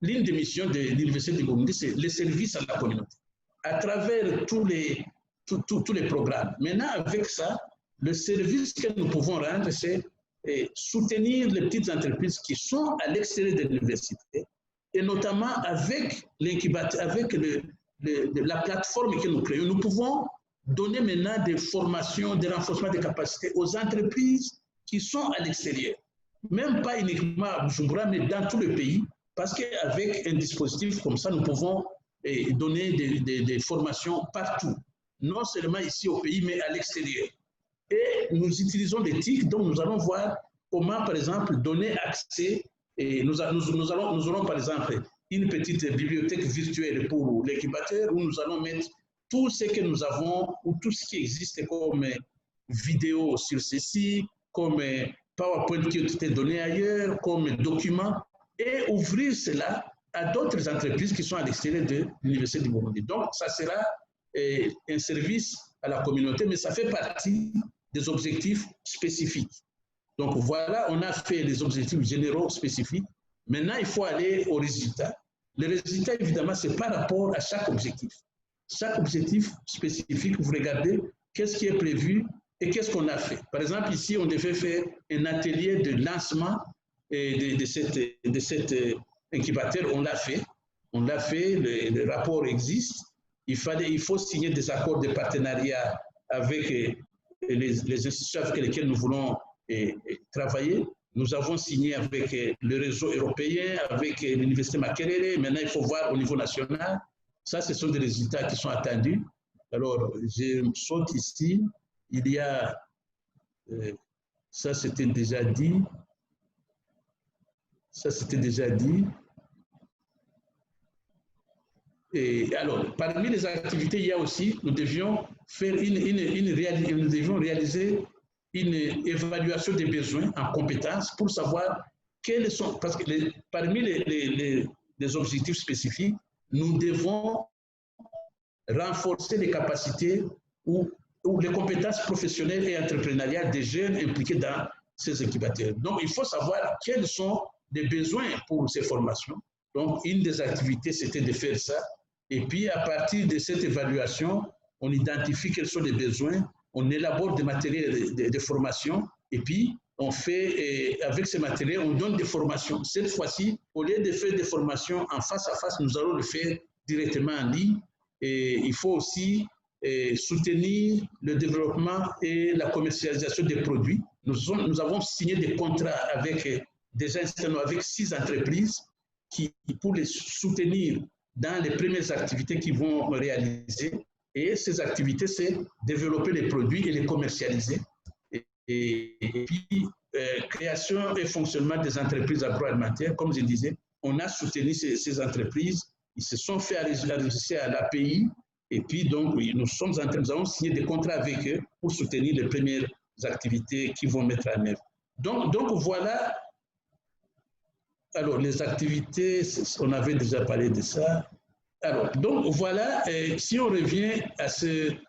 l'une des missions de l'Université du Burundi, c'est les services à la communauté, à travers tous les programmes. Maintenant, avec ça, le service que nous pouvons rendre, c'est soutenir les petites entreprises qui sont à l'extérieur de l'université, et notamment avec l'incubateur, avec la plateforme que nous créons. Nous pouvons donner maintenant des formations, des renforcements de capacités aux entreprises qui sont à l'extérieur. Même pas uniquement à Bujumbura, mais dans tout le pays, parce qu'avec un dispositif comme ça, nous pouvons donner des formations partout, non seulement ici au pays, mais à l'extérieur. Et nous utilisons des TIC, donc nous allons voir comment, par exemple, donner accès, et nous aurons, par exemple, une petite bibliothèque virtuelle pour l'incubateur où nous allons mettre tout ce que nous avons ou tout ce qui existe comme vidéo sur ceci, comme PowerPoint qui a été donné ailleurs, comme document, et ouvrir cela à d'autres entreprises qui sont à l'extérieur de l'Université du Burundi. Donc, ça sera un service à la communauté, mais ça fait partie des objectifs spécifiques. Donc, voilà, on a fait les objectifs généraux spécifiques. Maintenant, il faut aller au résultat. Le résultat, évidemment, c'est par rapport à chaque objectif. Chaque objectif spécifique, vous regardez qu'est-ce qui est prévu et qu'est-ce qu'on a fait. Par exemple, ici, on devait faire un atelier de lancement de cet incubateur. On l'a fait. On l'a fait, le rapport existe. Il faut signer des accords de partenariat avec les institutions avec lesquelles nous voulons travailler. Nous avons signé avec le réseau européen, avec l'Université Makerere. Maintenant, il faut voir au niveau national. Ça, ce sont des résultats qui sont attendus. Alors, je saute ici. Il y a, ça c'était déjà dit. Ça c'était déjà dit. Et alors, parmi les activités, il y a aussi, nous devions faire nous devions réaliser une évaluation des besoins en compétences pour savoir quels sont, parce que parmi les objectifs spécifiques, nous devons renforcer les capacités ou les compétences professionnelles et entrepreneuriales des jeunes impliqués dans ces incubateurs. Donc, il faut savoir quels sont les besoins pour ces formations. Donc, une des activités, c'était de faire ça. Et puis, à partir de cette évaluation, on identifie quels sont les besoins, on élabore des matériels de formation, et puis on fait, avec ces matériels, on donne des formations. Cette fois-ci, au lieu de faire des formations en face à face, nous allons le faire directement en ligne. Et il faut aussi soutenir le développement et la commercialisation des produits. Nous avons signé des contrats avec avec 6 entreprises pour les soutenir dans les premières activités qu'ils vont réaliser. Et ces activités, c'est développer les produits et les commercialiser. Et puis, création et fonctionnement des entreprises agroalimentaires, comme je disais, on a soutenu ces entreprises, ils se sont fait enregistrer à l'API, et puis donc, nous avons signé des contrats avec eux pour soutenir les premières activités qu'ils vont mettre en œuvre. Donc voilà, alors les activités, on avait déjà parlé de ça. Alors, donc voilà, si on revient à cette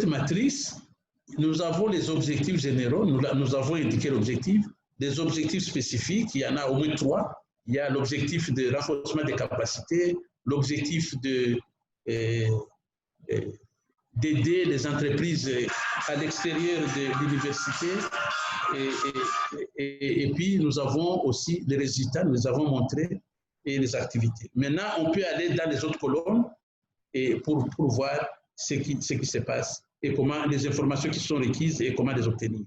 matrice, nous avons les objectifs généraux, nous avons indiqué l'objectif, des objectifs spécifiques, il y en a au moins 3. Il y a l'objectif de renforcement des capacités, l'objectif d'aider les entreprises à l'extérieur de l'université, et puis nous avons aussi les résultats, nous les avons montrés, et les activités. Maintenant, on peut aller dans les autres colonnes pour voir ce qui se passe et comment les informations qui sont requises et comment les obtenir.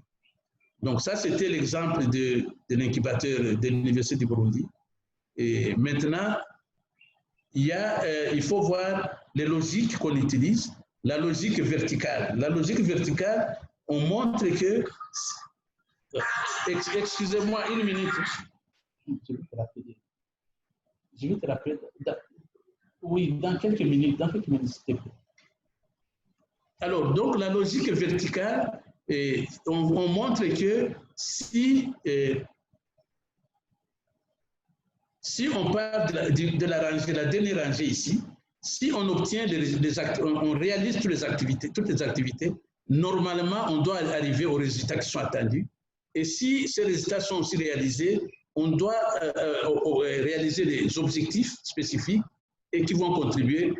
Donc ça, c'était l'exemple de l'incubateur de l'Université du Burundi. Et maintenant, il faut voir les logiques qu'on utilise. La logique verticale. La logique verticale, on montre que... Excusez-moi, une minute. Je vais te rappeler. Oui, dans quelques minutes, s'il te plaît. Alors, donc, la logique verticale, on montre que si on part de la dernière rangée ici, si on obtient on réalise toutes les activités, normalement, on doit arriver aux résultats qui sont attendus. Et si ces résultats sont aussi réalisés, on doit réaliser des objectifs spécifiques et qui vont contribuer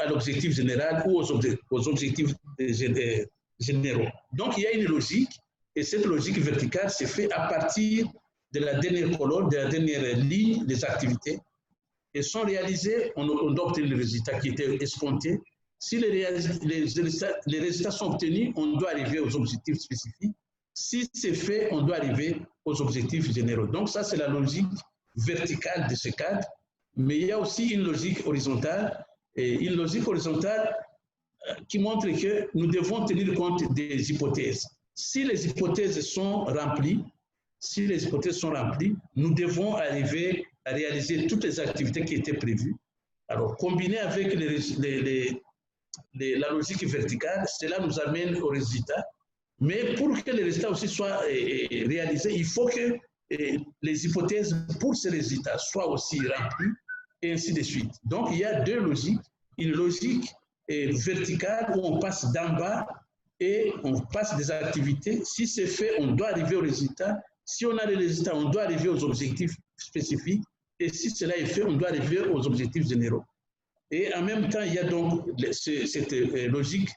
à l'objectif général ou aux objectifs généraux. Donc, il y a une logique, et cette logique verticale se fait à partir de la dernière colonne, de la dernière ligne des activités. Et sont réalisées, on doit obtenir les résultats qui étaient escomptés. Si les résultats sont obtenus, on doit arriver aux objectifs spécifiques. Si c'est fait, on doit arriver aux objectifs généraux. Donc ça, c'est la logique verticale de ce cadre. Mais il y a aussi une logique horizontale. Et une logique horizontale, qui montre que nous devons tenir compte des hypothèses. Si les hypothèses sont remplies, nous devons arriver à réaliser toutes les activités qui étaient prévues. Alors, combiné avec la logique verticale, cela nous amène au résultat. Mais pour que les résultats aussi soient réalisés, il faut que les hypothèses pour ces résultats soient aussi remplies, et ainsi de suite. Donc, il y a deux logiques. Une logique verticale où on passe d'en bas et on passe des activités. Si c'est fait, on doit arriver au résultat. Si on a les résultats, on doit arriver aux objectifs spécifiques. Et si cela est fait, on doit arriver aux objectifs généraux. Et en même temps, il y a donc cette logique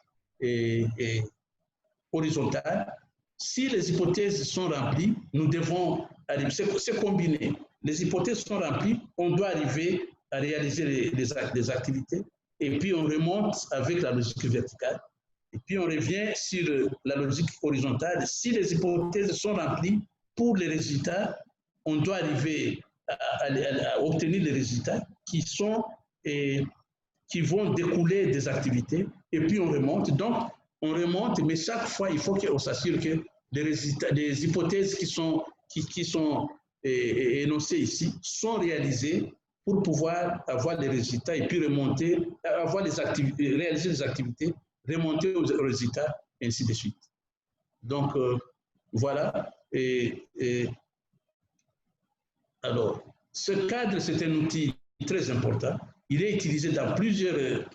horizontale. Si les hypothèses sont remplies, nous devons arriver, c'est combiné. Les hypothèses sont remplies, on doit arriver à réaliser les activités, et puis on remonte avec la logique verticale, et puis on revient sur la logique horizontale. Si les hypothèses sont remplies, pour les résultats, on doit arriver à obtenir les résultats qui vont découler des activités, et puis on remonte. Donc, on remonte, mais chaque fois, il faut qu'on s'assure que les résultats, les hypothèses qui sont énoncées ici sont réalisées pour pouvoir avoir les résultats et puis remonter, avoir les activités, réaliser les activités, remonter aux résultats, et ainsi de suite. Donc, voilà. Alors, ce cadre, c'est un outil très important. Il est utilisé dans plusieurs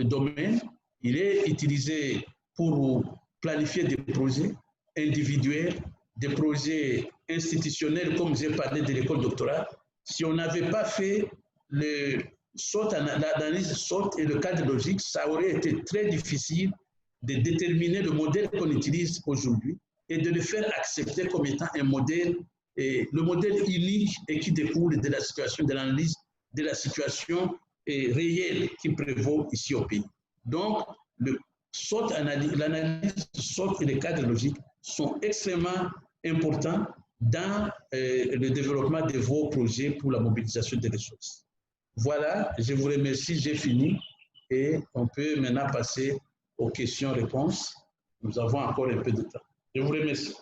domaines. Il est utilisé pour planifier des projets individuels, des projets institutionnels, comme j'ai parlé de l'école doctorale. Si on n'avait pas fait l'analyse SWOT et le cadre logique, ça aurait été très difficile de déterminer le modèle qu'on utilise aujourd'hui et de le faire accepter comme étant un modèle, le modèle unique et qui découle de la situation, de l'analyse de la situation réelle qui prévaut ici au pays. Donc, l'analyse SWOT et le cadre logique sont extrêmement importants dans le développement de vos projets pour la mobilisation des ressources. Voilà, je vous remercie, j'ai fini et on peut maintenant passer aux questions-réponses. Nous avons encore un peu de temps. Je vous remercie.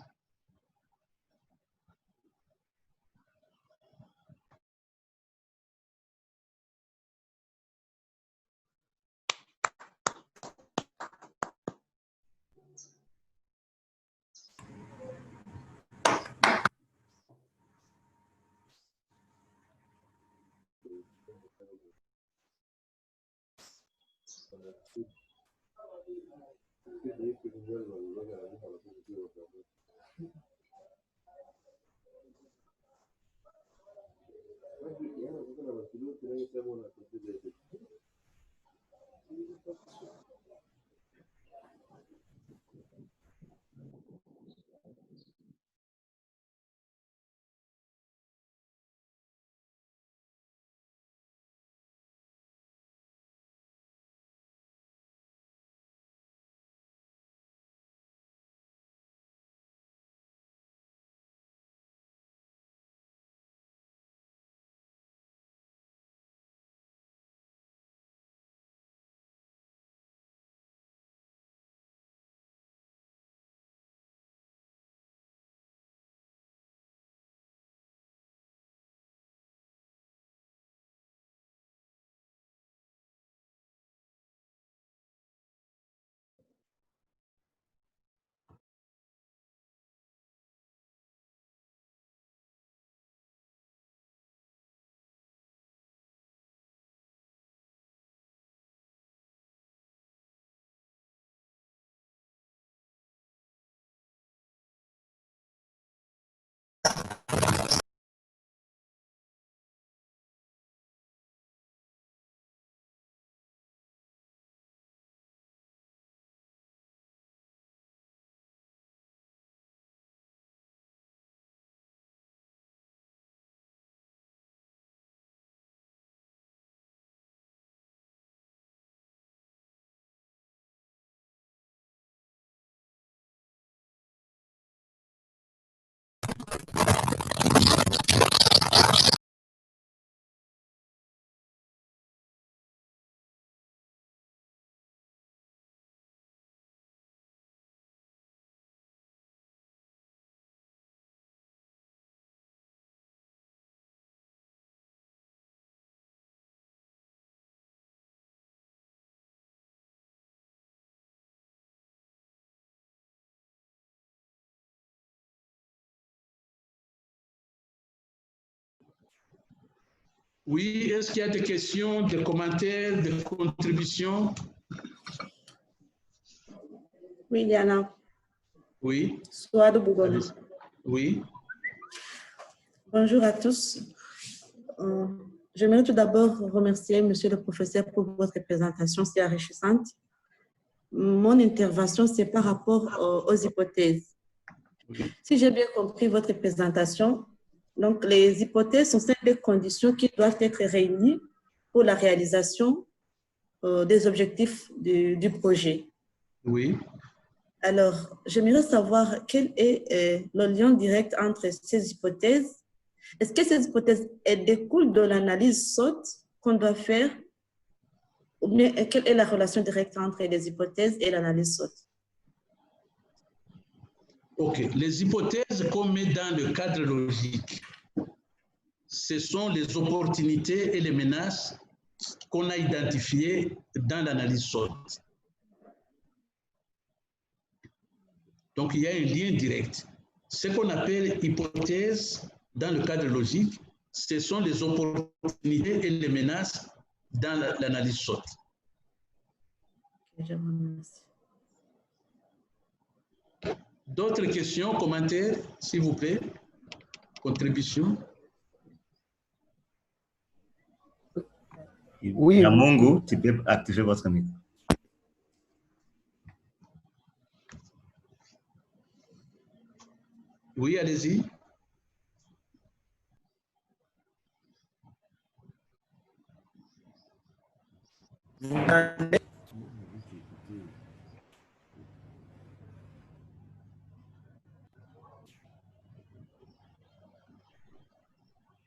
Oui, est-ce qu'il y a des questions, des commentaires, des contributions? Oui, il y en a. Oui. Souadou Bougoma. Oui. Bonjour à tous. J'aimerais tout d'abord remercier Monsieur le professeur pour votre présentation si enrichissante. Mon intervention, c'est par rapport aux hypothèses. Si j'ai bien compris votre présentation, donc les hypothèses sont celles des conditions qui doivent être réunies pour la réalisation des objectifs du projet. Oui. Alors, j'aimerais savoir quel est le lien direct entre ces hypothèses. Est-ce que ces hypothèses découlent de l'analyse SWOT qu'on doit faire? Ou bien quelle est la relation directe entre les hypothèses et l'analyse SWOT? OK. Les hypothèses qu'on met dans le cadre logique, ce sont les opportunités et les menaces qu'on a identifiées dans l'analyse SWOT. Donc, il y a un lien direct. Ce qu'on appelle hypothèse dans le cadre logique, ce sont les opportunités et les menaces dans l'analyse SWOT. Je vous remercie. D'autres questions, commentaires, s'il vous plaît? Contributions? Oui. Yamungu, tu peux activer votre micro. Oui, allez-y.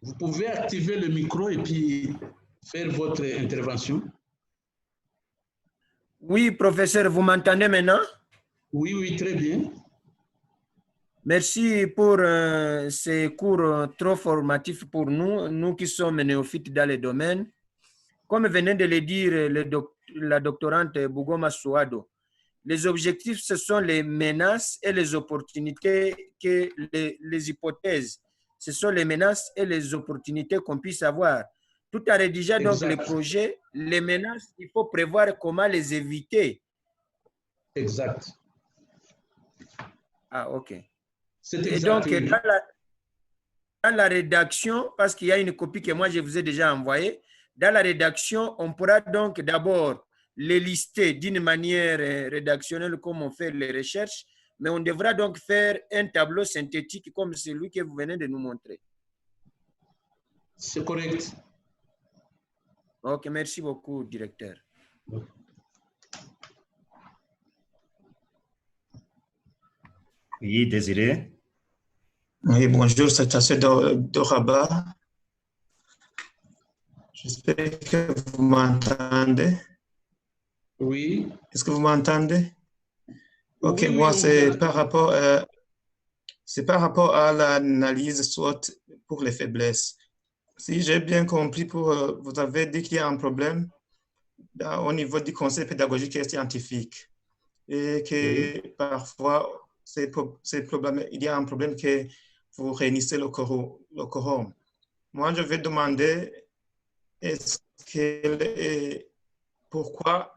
Vous pouvez activer le micro et puis faire votre intervention. Oui, professeur, vous m'entendez maintenant? Oui, oui, très bien. Merci pour ces cours trop formatifs pour nous, nous qui sommes néophytes dans le domaine. Comme venait de le dire la doctorante Bougoma Souado, les objectifs, ce sont les menaces et les opportunités que les hypothèses, ce sont les menaces et les opportunités qu'on puisse avoir. Tout en rédigeant donc les projets, les menaces, il faut prévoir comment les éviter. Exact. Ah, OK. C'est Et exact. donc, Oui. dans la rédaction, parce qu'il y a une copie que moi je vous ai déjà envoyée, dans la rédaction, on pourra donc d'abord les lister d'une manière rédactionnelle comme on fait les recherches, mais on devra donc faire un tableau synthétique comme celui que vous venez de nous montrer. C'est correct. Ok, merci beaucoup, directeur. Oui, Désiré. Oui, bonjour, c'est Tassé de Rabat. J'espère que vous m'entendez. Oui. Est-ce que vous m'entendez? Ok, Oui, moi, oui, c'est par rapport à l'analyse SWOT pour les faiblesses. Si j'ai bien compris, vous avez dit qu'il y a un problème au niveau du conseil pédagogique et scientifique et que parfois, il y a un problème que vous réunissez le quorum. Moi, je vais demander pourquoi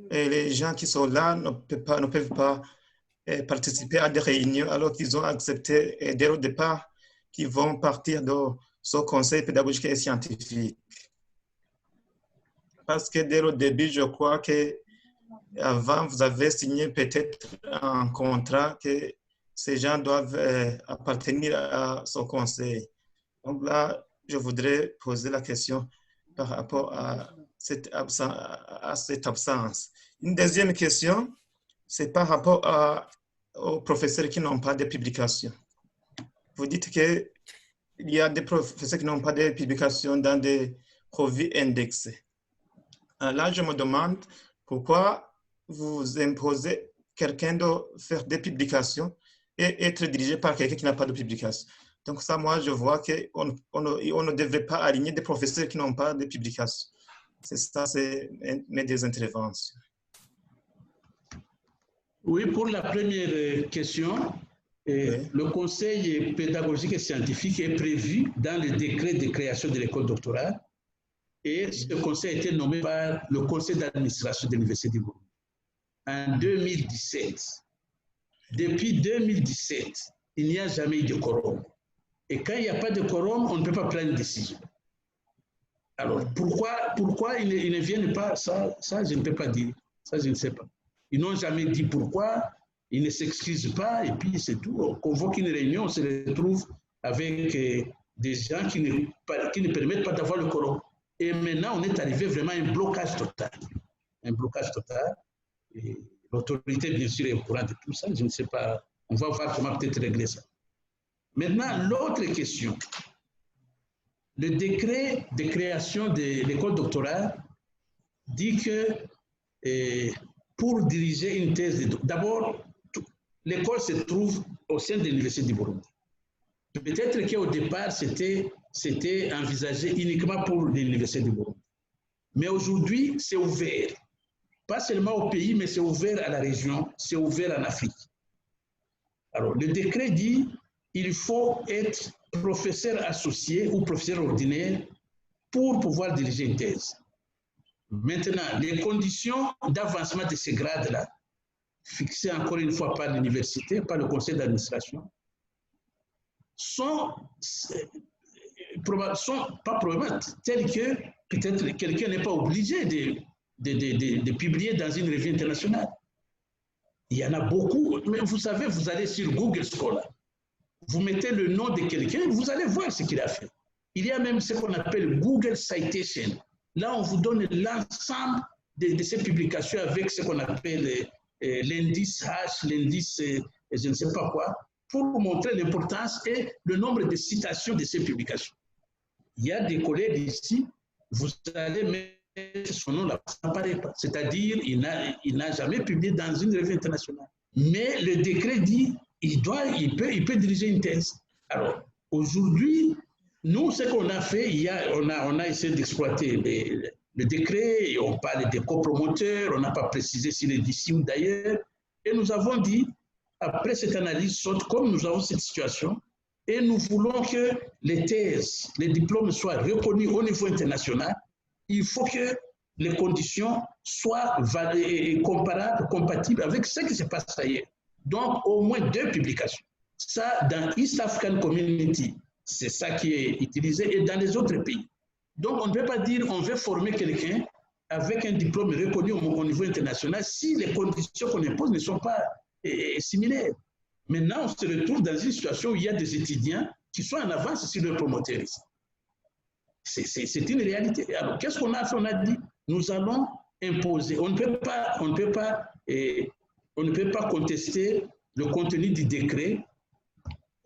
les gens qui sont là ne peuvent pas participer à des réunions alors qu'ils ont accepté dès le départ qu'ils vont partir de ce conseil pédagogique et scientifique. Parce que dès le début, je crois qu'avant, vous avez signé peut-être un contrat que ces gens doivent appartenir à ce conseil. Donc là, je voudrais poser la question par rapport à cette absence. Une deuxième question, c'est par rapport aux professeurs qui n'ont pas de publication. Vous dites qu'il y a des professeurs qui n'ont pas de publication dans des revues indexées. Là, je me demande pourquoi vous imposez quelqu'un de faire des publications et être dirigé par quelqu'un qui n'a pas de publication. Donc ça, moi, je vois qu'on ne devrait pas aligner des professeurs qui n'ont pas de publication. C'est ça, c'est mes deux interventions. Oui, pour la première question, le conseil pédagogique et scientifique est prévu dans le décret de création de l'école doctorale Et ce conseil a été nommé par le conseil d'administration de l'Université du Burundi en 2017. Depuis 2017, il n'y a jamais eu de quorum. Et quand il n'y a pas de quorum, on ne peut pas prendre une décision. Alors, pourquoi ils ne viennent pas, ça, je ne peux pas dire. Ça, je ne sais pas. Ils n'ont jamais dit pourquoi, ils ne s'excusent pas, et puis c'est tout. On convoque une réunion, on se retrouve avec des gens qui ne permettent pas d'avoir le quorum. Et maintenant, on est arrivé vraiment à un blocage total. Un blocage total. L'autorité, bien sûr, est au courant de tout ça. Je ne sais pas. On va voir comment peut-être régler ça. Maintenant, l'autre question. Le décret de création de l'école doctorale dit que pour diriger une thèse, d'abord, l'école se trouve au sein de l'Université du Burundi. Peut-être qu'au départ, c'était envisagé uniquement pour l'Université du Burundi. Mais aujourd'hui, c'est ouvert. Pas seulement au pays, mais c'est ouvert à la région, c'est ouvert en Afrique. Alors, le décret dit qu'il faut être professeur associé ou professeur ordinaire pour pouvoir diriger une thèse. Maintenant, les conditions d'avancement de ces grades-là, fixées encore une fois par l'université, par le conseil d'administration, sont pas problématiques, telles que peut-être quelqu'un n'est pas obligé de publier dans une revue internationale. Il y en a beaucoup, mais vous savez, vous allez sur Google Scholar, vous mettez le nom de quelqu'un, vous allez voir ce qu'il a fait. Il y a même ce qu'on appelle Google Citation. Là, on vous donne l'ensemble de ces publications avec ce qu'on appelle l'indice H, l'indice je ne sais pas quoi, pour montrer l'importance et le nombre de citations de ces publications. Il y a des collègues ici, vous allez mettre son nom là, ça n'apparaît pas. C'est-à-dire, il n'a jamais publié dans une revue internationale. Mais le décret dit il peut diriger une thèse. Alors, aujourd'hui, nous, ce qu'on a fait, on a essayé d'exploiter le décret, et on parle des copromoteurs, on n'a pas précisé s'il est d'ici ou d'ailleurs, et nous avons dit, après cette analyse, comme nous avons cette situation, et nous voulons que les thèses, les diplômes soient reconnus au niveau international, il faut que les conditions soient comparables, compatibles avec ce qui se passe ailleurs. Donc, au moins 2 publications. Ça, dans East African Community, c'est ça qui est utilisé, et dans les autres pays. Donc, on ne peut pas dire on veut former quelqu'un avec un diplôme reconnu au niveau international si les conditions qu'on impose ne sont pas similaires. Maintenant, on se retrouve dans une situation où il y a des étudiants qui sont en avance sur le promoteur. C'est une réalité. Alors, qu'est-ce qu'on a fait? On a dit, nous allons imposer. On ne peut pas contester le contenu du décret.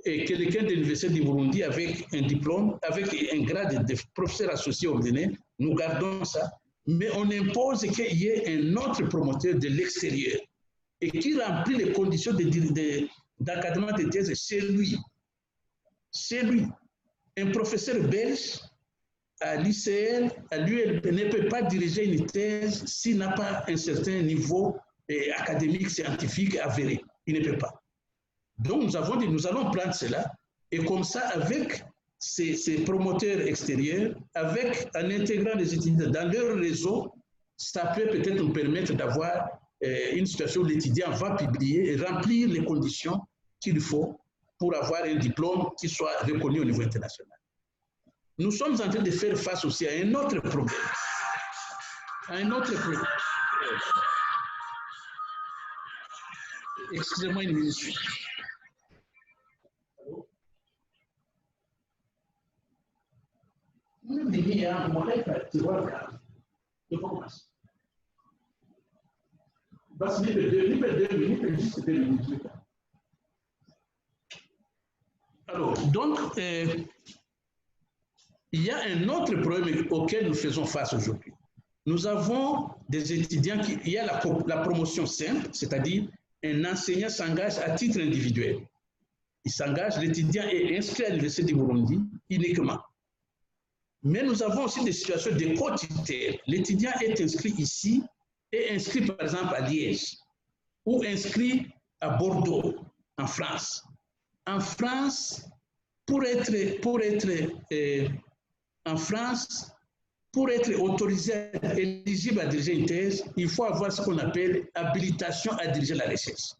Et quelqu'un de l'Université du Burundi avec un diplôme, avec un grade de professeur associé ordinaire, nous gardons ça. Mais on impose qu'il y ait un autre promoteur de l'extérieur et qui remplit les conditions d'encadrement de thèse chez lui. Chez lui. Un professeur belge à l'ICL, à l'ULB, ne peut pas diriger une thèse s'il n'a pas un certain niveau académique, scientifique avéré. Il ne peut pas. Donc, nous avons dit, nous allons prendre cela, et comme ça, avec ces promoteurs extérieurs, en intégrant les étudiants dans leur réseau, ça peut peut-être nous permettre d'avoir une situation où l'étudiant va publier et remplir les conditions qu'il faut pour avoir un diplôme qui soit reconnu au niveau international. Nous sommes en train de faire face aussi à un autre problème. Excusez-moi une minute. Alors, donc, il y a un autre problème auquel nous faisons face aujourd'hui. Nous avons des étudiants il y a la promotion simple, c'est-à-dire un enseignant s'engage à titre individuel. Il s'engage, l'étudiant est inscrit à l'Université du Burundi uniquement. Mais nous avons aussi des situations de quotitaires. L'étudiant est inscrit ici et inscrit par exemple à Liège ou inscrit à Bordeaux, en France. En France, pour être en France, pour être autorisé, éligible à diriger une thèse, il faut avoir ce qu'on appelle habilitation à diriger la recherche.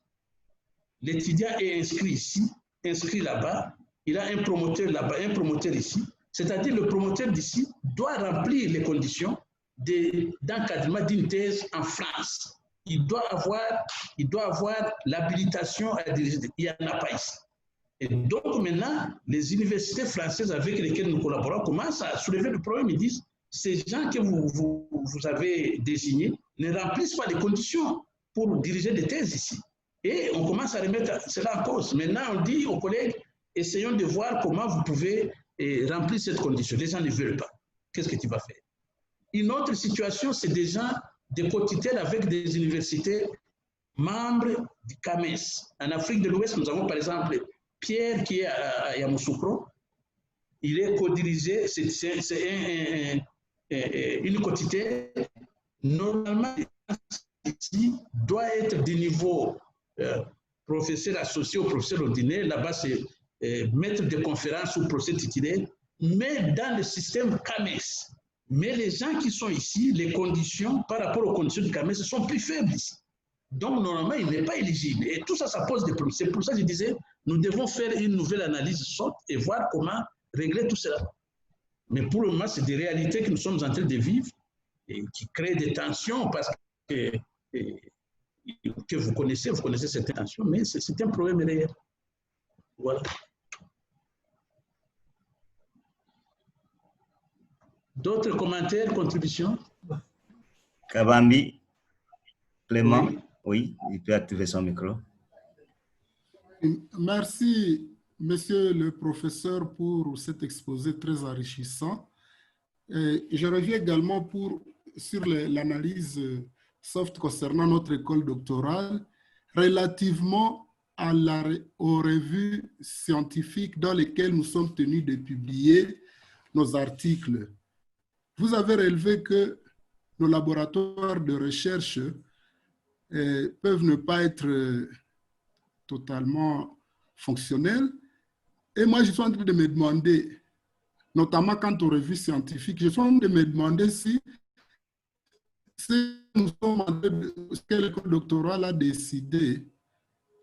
L'étudiant est inscrit ici, inscrit là-bas, il a un promoteur là-bas, un promoteur ici, c'est-à-dire le promoteur d'ici doit remplir les conditions d'encadrement d'une thèse en France. Il doit avoir l'habilitation à diriger, il n'y en a pas ici. Et donc maintenant, les universités françaises avec lesquelles nous collaborons commencent à soulever le problème. Ils disent, ces gens que vous avez désignés ne remplissent pas les conditions pour diriger des thèses ici. Et on commence à remettre cela en cause. Maintenant, on dit aux collègues, essayons de voir comment vous pouvez remplir cette condition. Les gens ne veulent pas. Qu'est-ce que tu vas faire? Une autre situation, c'est des gens de co-tutelle avec des universités membres du CAMES. En Afrique de l'Ouest, nous avons par exemple Pierre qui est à Yamoussoukro. Il est co-dirigé, c'est une co-tutelle. Normalement, ici, doit être du niveau professeur associé au professeur ordinaire. Là-bas, c'est maître de conférence ou professeur titulaire. Mais dans le système CAMES, mais les gens qui sont ici, les conditions par rapport aux conditions du CAMES sont plus faibles ici. Donc, normalement, il n'est pas éligible. Et tout ça, ça pose des problèmes. C'est pour ça que je disais, nous devons faire une nouvelle analyse sorte et voir comment régler tout cela. Mais pour le moment, c'est des réalités que nous sommes en train de vivre et qui créent des tensions parce que vous connaissez cette tension, mais c'est un problème réel. Voilà. D'autres commentaires, contributions? Kabambi, Clément, oui, il peut activer son micro. Merci, monsieur le professeur, pour cet exposé très enrichissant. Et je reviens également sur l'analyse soft concernant notre école doctorale relativement aux revues scientifiques dans lesquelles nous sommes tenus de publier nos articles. Vous avez relevé que nos laboratoires de recherche peuvent ne pas être totalement fonctionnels. Et moi, je suis en train de me demander, notamment quant aux revues scientifiques, je suis en train de me demander si nous sommes en train de, ce que l'école doctorale a décidé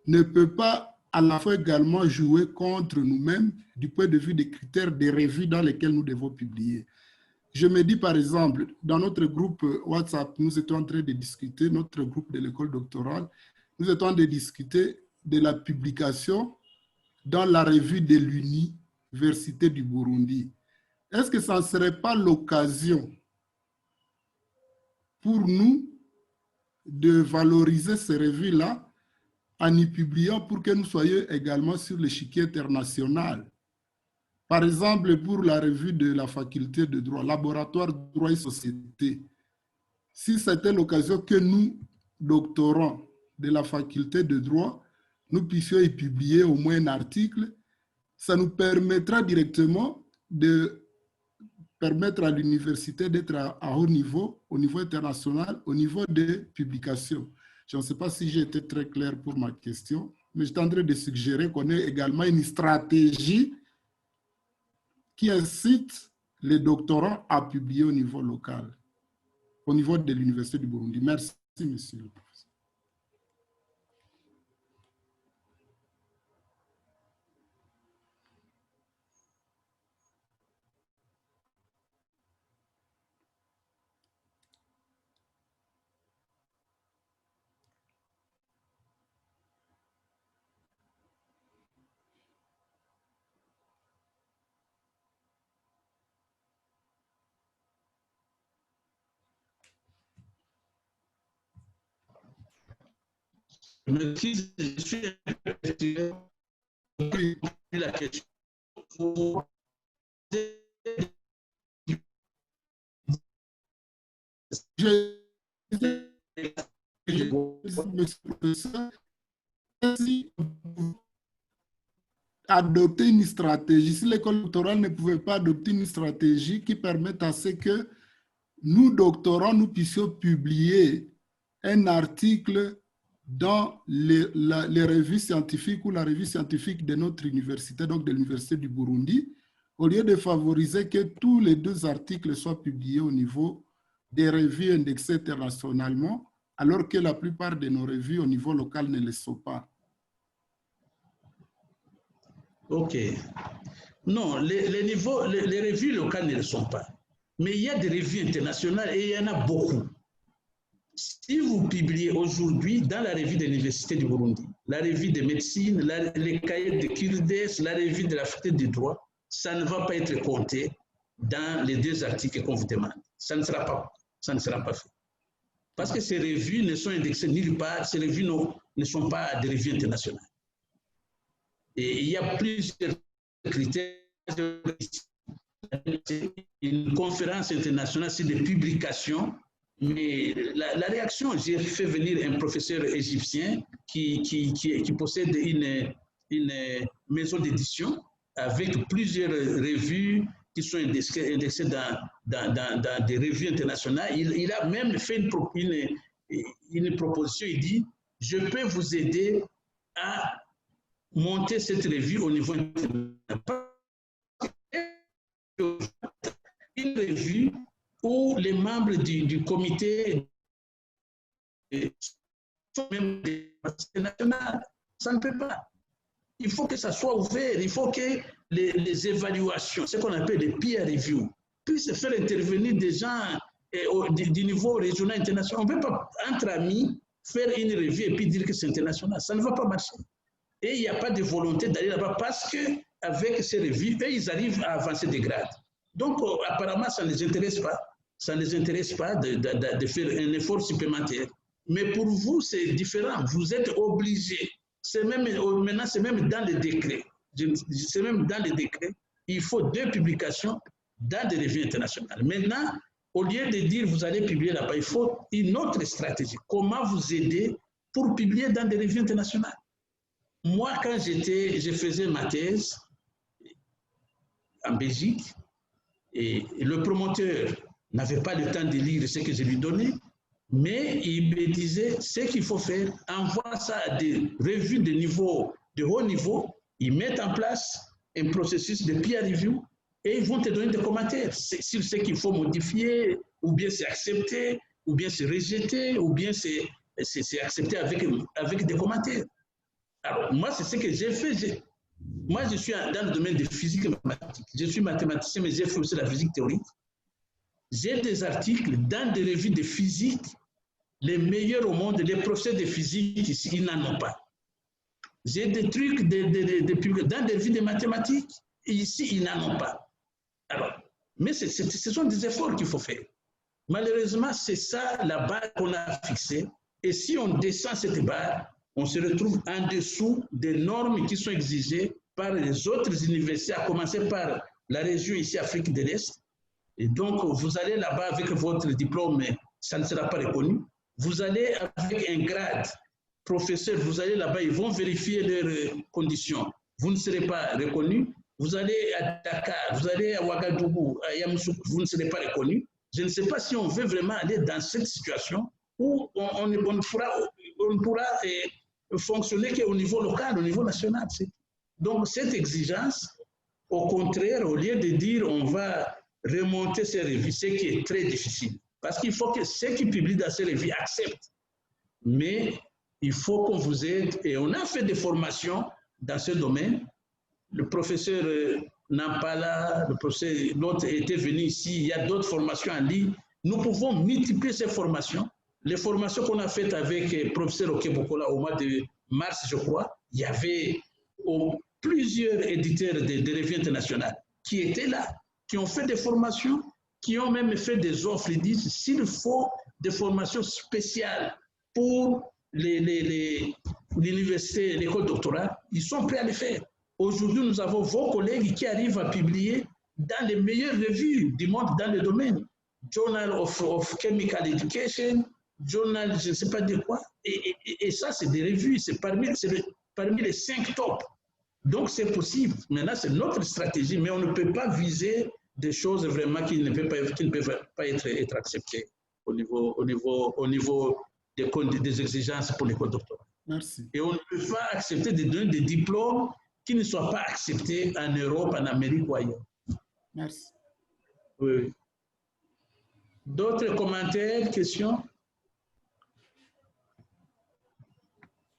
ne peut pas à la fois également jouer contre nous-mêmes du point de vue des critères des revues dans lesquelles nous devons publier. Je me dis par exemple, dans notre groupe WhatsApp, nous étions en train de discuter, notre groupe de l'école doctorale, nous étions en train de discuter de la publication dans la revue de l'Université du Burundi. Est-ce que ça ne serait pas l'occasion pour nous de valoriser ces revues-là en y publiant pour que nous soyons également sur l'échiquier international? Par exemple, pour la revue de la faculté de droit, laboratoire de droit et société, si c'était l'occasion que nous, doctorants de la faculté de droit, nous puissions y publier au moins un article, ça nous permettra directement de permettre à l'université d'être à haut niveau, au niveau international, au niveau des publications. Je ne sais pas si j'ai été très clair pour ma question, mais je suis en train de suggérer qu'on ait également une stratégie qui incite les doctorants à publier au niveau local, au niveau de l'Université du Burundi. Merci, monsieur le professeur. Merci, je suis la question. Adopter une stratégie, si l'école doctorale ne pouvait pas adopter une stratégie qui permette à ce que nous, doctorants, nous puissions publier un article dans les revues scientifiques ou la revue scientifique de notre université, donc de l'Université du Burundi, au lieu de favoriser que tous les 2 articles soient publiés au niveau des revues indexées internationalement, alors que la plupart de nos revues au niveau local ne le sont pas. OK. Non, les revues locales ne le sont pas. Mais il y a des revues internationales et il y en a beaucoup. Si vous publiez aujourd'hui dans la revue de l'Université du Burundi, la revue de médecine, les cahiers de Kirdes, la revue de la faculté du droit, ça ne va pas être compté dans les 2 articles qu'on vous demande. Ça ne sera pas fait. Parce que ces revues ne sont indexées nulle part, ces revues ne sont pas des revues internationales. Et il y a plusieurs critères. Une conférence internationale, c'est des publications, mais la réaction, j'ai fait venir un professeur égyptien qui possède une maison d'édition avec plusieurs revues qui sont indexées dans des revues internationales. Il a même fait une proposition, il dit, je peux vous aider à monter cette revue au niveau international. Une revue où les membres du comité sont même des nationales. Ça ne peut pas. Il faut que ça soit ouvert. Il faut que les évaluations, ce qu'on appelle les peer reviews, puissent faire intervenir des gens du niveau régional international. On ne peut pas, entre amis, faire une revue et puis dire que c'est international. Ça ne va pas marcher. Et il n'y a pas de volonté d'aller là-bas parce qu'avec ces revues, eux, ils arrivent à avancer des grades. Donc, apparemment, ça ne les intéresse pas. Ça ne les intéresse pas de faire un effort supplémentaire. Mais pour vous, c'est différent. Vous êtes obligés. Maintenant, c'est même dans les décrets. C'est même dans les décrets. Il faut 2 publications dans des revues internationales. Maintenant, au lieu de dire vous allez publier là-bas, il faut une autre stratégie. Comment vous aider pour publier dans des revues internationales? Moi, quand je faisais ma thèse en Belgique, et le promoteur n'avait pas le temps de lire ce que je lui donnais, mais il me disait, ce qu'il faut faire, envoie ça à des revues de haut niveau, ils mettent en place un processus de peer review et ils vont te donner des commentaires sur ce qu'il faut modifier, ou bien c'est accepté, ou bien c'est rejeté, ou bien c'est accepté avec des commentaires. Alors, moi, c'est ce que j'ai fait. Moi, je suis dans le domaine de physique et mathématiques. Je suis mathématicien, mais j'ai fait aussi la physique théorique. J'ai des articles dans des revues de physique, les meilleurs au monde, les professeurs de physique ici, ils n'en ont pas. J'ai des trucs dans des revues de mathématiques, et ici, ils n'en ont pas. Alors, mais ce sont des efforts qu'il faut faire. Malheureusement, c'est ça la barre qu'on a fixée. Et si on descend cette barre, on se retrouve en dessous des normes qui sont exigées par les autres universités, à commencer par la région ici, Afrique de l'Est. Et donc, vous allez là-bas avec votre diplôme, mais ça ne sera pas reconnu. Vous allez avec un grade professeur, vous allez là-bas, ils vont vérifier leurs conditions. Vous ne serez pas reconnu. Vous allez à Dakar, vous allez à Ouagadougou, à Yamoussoukro, vous ne serez pas reconnu. Je ne sais pas si on veut vraiment aller dans cette situation où on ne pourra fonctionner qu'au niveau local, au niveau national. Donc, cette exigence, au contraire, au lieu de dire on va remonter ces revues, ce qui est très difficile, parce qu'il faut que ceux qui publient dans ces revues acceptent. Mais il faut qu'on vous aide, et on a fait des formations dans ce domaine. Le professeur Nampala, le professeur, l'autre était venu ici, il y a d'autres formations en ligne. Nous pouvons multiplier ces formations. Les formations qu'on a faites avec le professeur Okebokola au mois de mars, je crois, il y avait plusieurs éditeurs de revues internationales qui étaient là, qui ont fait des formations, qui ont même fait des offres. Ils disent, s'il faut des formations spéciales pour l'université, l'école doctorale, ils sont prêts à le faire. Aujourd'hui, nous avons vos collègues qui arrivent à publier dans les meilleures revues du monde dans le domaine. Journal of Chemical Education, Journal, je ne sais pas de quoi. Et ça, c'est des revues, c'est parmi les 5 tops. Donc, c'est possible. Maintenant, c'est notre stratégie, mais on ne peut pas viser des choses vraiment qui ne peuvent pas être acceptées au niveau des exigences pour l'école doctorale. Merci. Et on ne peut pas accepter de donner des diplômes qui ne soient pas acceptés en Europe, en Amérique ou ailleurs. Merci. Oui. D'autres commentaires, questions?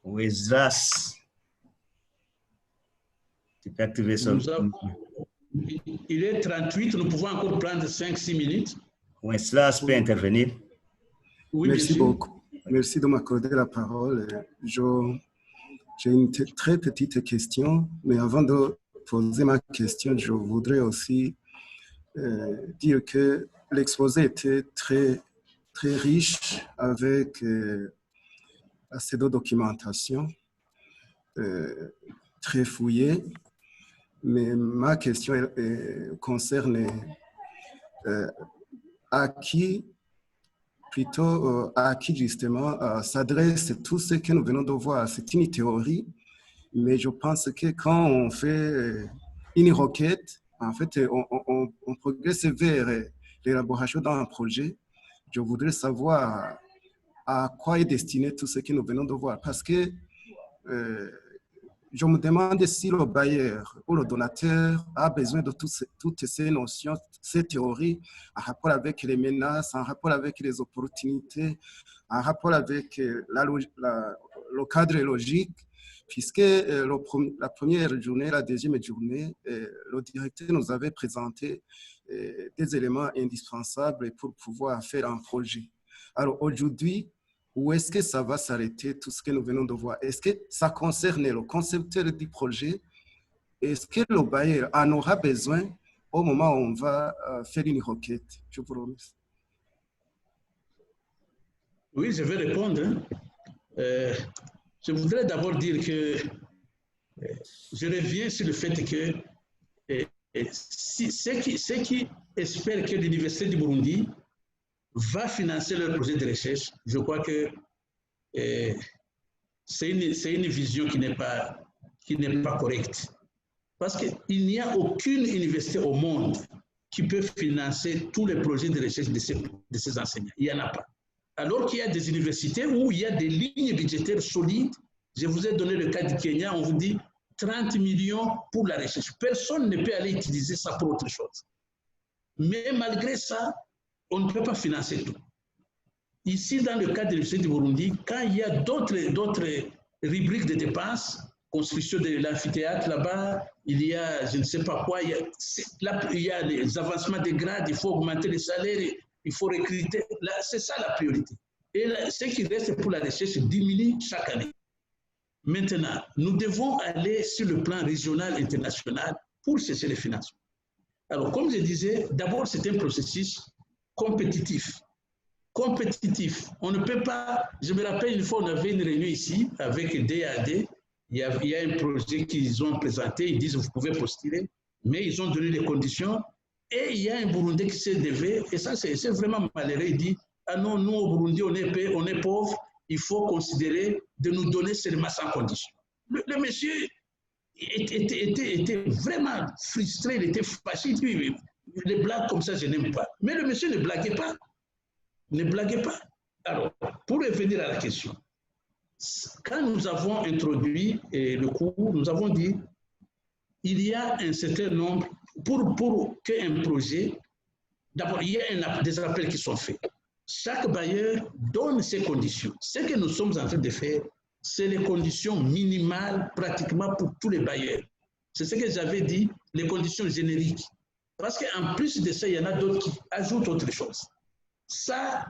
Wenceslas, tu peux activer son... Il est 38, nous pouvons encore prendre 5-6 minutes. Wenceslas peut intervenir. Oui, merci beaucoup. Merci de m'accorder la parole. J'ai une très petite question, mais avant de poser ma question, je voudrais aussi dire que l'exposé était très riche avec assez de documentation, très fouillée. Mais ma question concerne à qui justement s'adresse tout ce que nous venons de voir. C'est une théorie, mais je pense que quand on fait une requête, en fait, on progresse vers l'élaboration d'un projet. Je voudrais savoir à quoi est destiné tout ce que nous venons de voir. Parce que je me demande si le bailleur ou le donateur a besoin de toutes ces notions, ces théories, en rapport avec les menaces, en rapport avec les opportunités, en rapport avec le cadre logique, puisque la première journée, la deuxième journée, le directeur nous avait présenté des éléments indispensables pour pouvoir faire un projet. Alors aujourd'hui, où est-ce que ça va s'arrêter, tout ce que nous venons de voir? Est-ce que ça concerne le concepteur du projet? Est-ce que le bailleur en aura besoin au moment où on va faire une requête? Je vous remercie. Oui, je vais répondre. Je voudrais d'abord dire que je reviens sur le fait que ceux qui espèrent que l'Université du Burundi va financer leur projet de recherche, je crois que c'est une vision qui n'est pas correcte. Parce qu'il n'y a aucune université au monde qui peut financer tous les projets de recherche de ces enseignants. Il n'y en a pas. Alors qu'il y a des universités où il y a des lignes budgétaires solides. Je vous ai donné le cas du Kenya, on vous dit 30 millions pour la recherche. Personne ne peut aller utiliser ça pour autre chose. Mais malgré ça, on ne peut pas financer tout. Ici, dans le cas de l'Université du Burundi, quand il y a d'autres rubriques de dépenses, construction de l'amphithéâtre là-bas, il y a je ne sais pas quoi, il y a les avancements de grades, il faut augmenter les salaires, il faut recruter. C'est ça la priorité. Et là, ce qui reste pour la recherche diminue chaque année. Maintenant, nous devons aller sur le plan régional, international, pour chercher les financements. Alors, comme je disais, d'abord, c'est un processus compétitif. On ne peut pas... Je me rappelle, une fois, on avait une réunion ici avec DAD. Il y a un projet qu'ils ont présenté. Ils disent, vous pouvez postuler, mais ils ont donné les conditions. Et il y a un Burundais qui s'est levé, et ça, c'est vraiment malheureux. Il dit, ah non, nous, au Burundi, on est pauvres. Il faut considérer de nous donner seulement sans condition. Le monsieur était vraiment frustré, il était fâché. Les blagues comme ça, je n'aime pas. Mais le monsieur ne blaguait pas. Alors, pour revenir à la question, quand nous avons introduit le cours, nous avons dit il y a un certain nombre, pour qu'un projet, d'abord, il y a des appels qui sont faits. Chaque bailleur donne ses conditions. Ce que nous sommes en train de faire, c'est les conditions minimales pratiquement pour tous les bailleurs. C'est ce que j'avais dit, les conditions génériques. Parce qu'en plus de ça, il y en a d'autres qui ajoutent autre chose. Ça,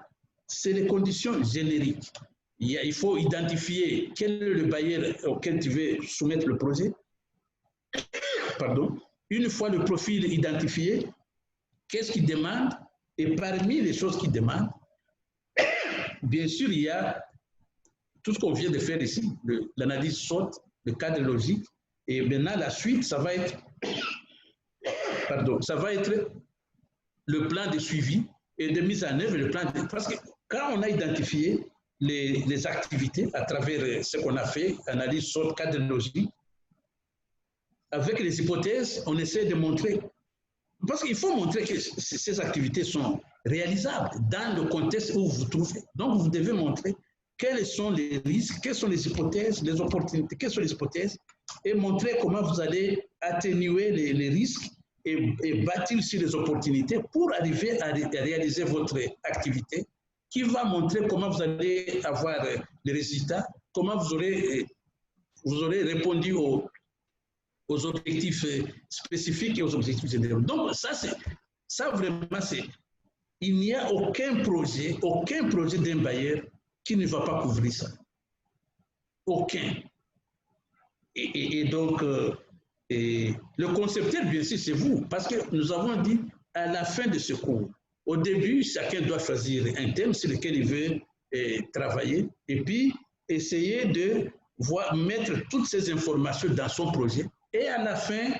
c'est les conditions génériques. Il faut identifier quel est le bailleur auquel tu veux soumettre le projet. Pardon. Une fois le profil identifié, qu'est-ce qu'il demande? Et parmi les choses qu'il demande, bien sûr, il y a tout ce qu'on vient de faire ici, l'analyse SWOT, le cadre logique, et maintenant la suite, ça va être le plan de suivi et de mise en œuvre, parce que quand on a identifié les activités à travers ce qu'on a fait, analyse SWOT, cadre logique, avec les hypothèses, on essaie de montrer, parce qu'il faut montrer que ces activités sont réalisables dans le contexte où vous vous trouvez. Donc, vous devez montrer quels sont les risques, quelles sont les hypothèses, les opportunités, quelles sont les hypothèses, et montrer comment vous allez atténuer les risques et bâtir sur les opportunités pour arriver à réaliser votre activité qui va montrer comment vous allez avoir les résultats, comment vous aurez répondu aux objectifs spécifiques et aux objectifs généraux. Donc, ça vraiment, il n'y a aucun projet d'un bailleur qui ne va pas couvrir ça. Aucun. Et donc, le concepteur, bien sûr, c'est vous, parce que nous avons dit à la fin de ce cours, au début, chacun doit choisir un thème sur lequel il veut travailler et puis essayer de mettre toutes ces informations dans son projet. Et à la fin,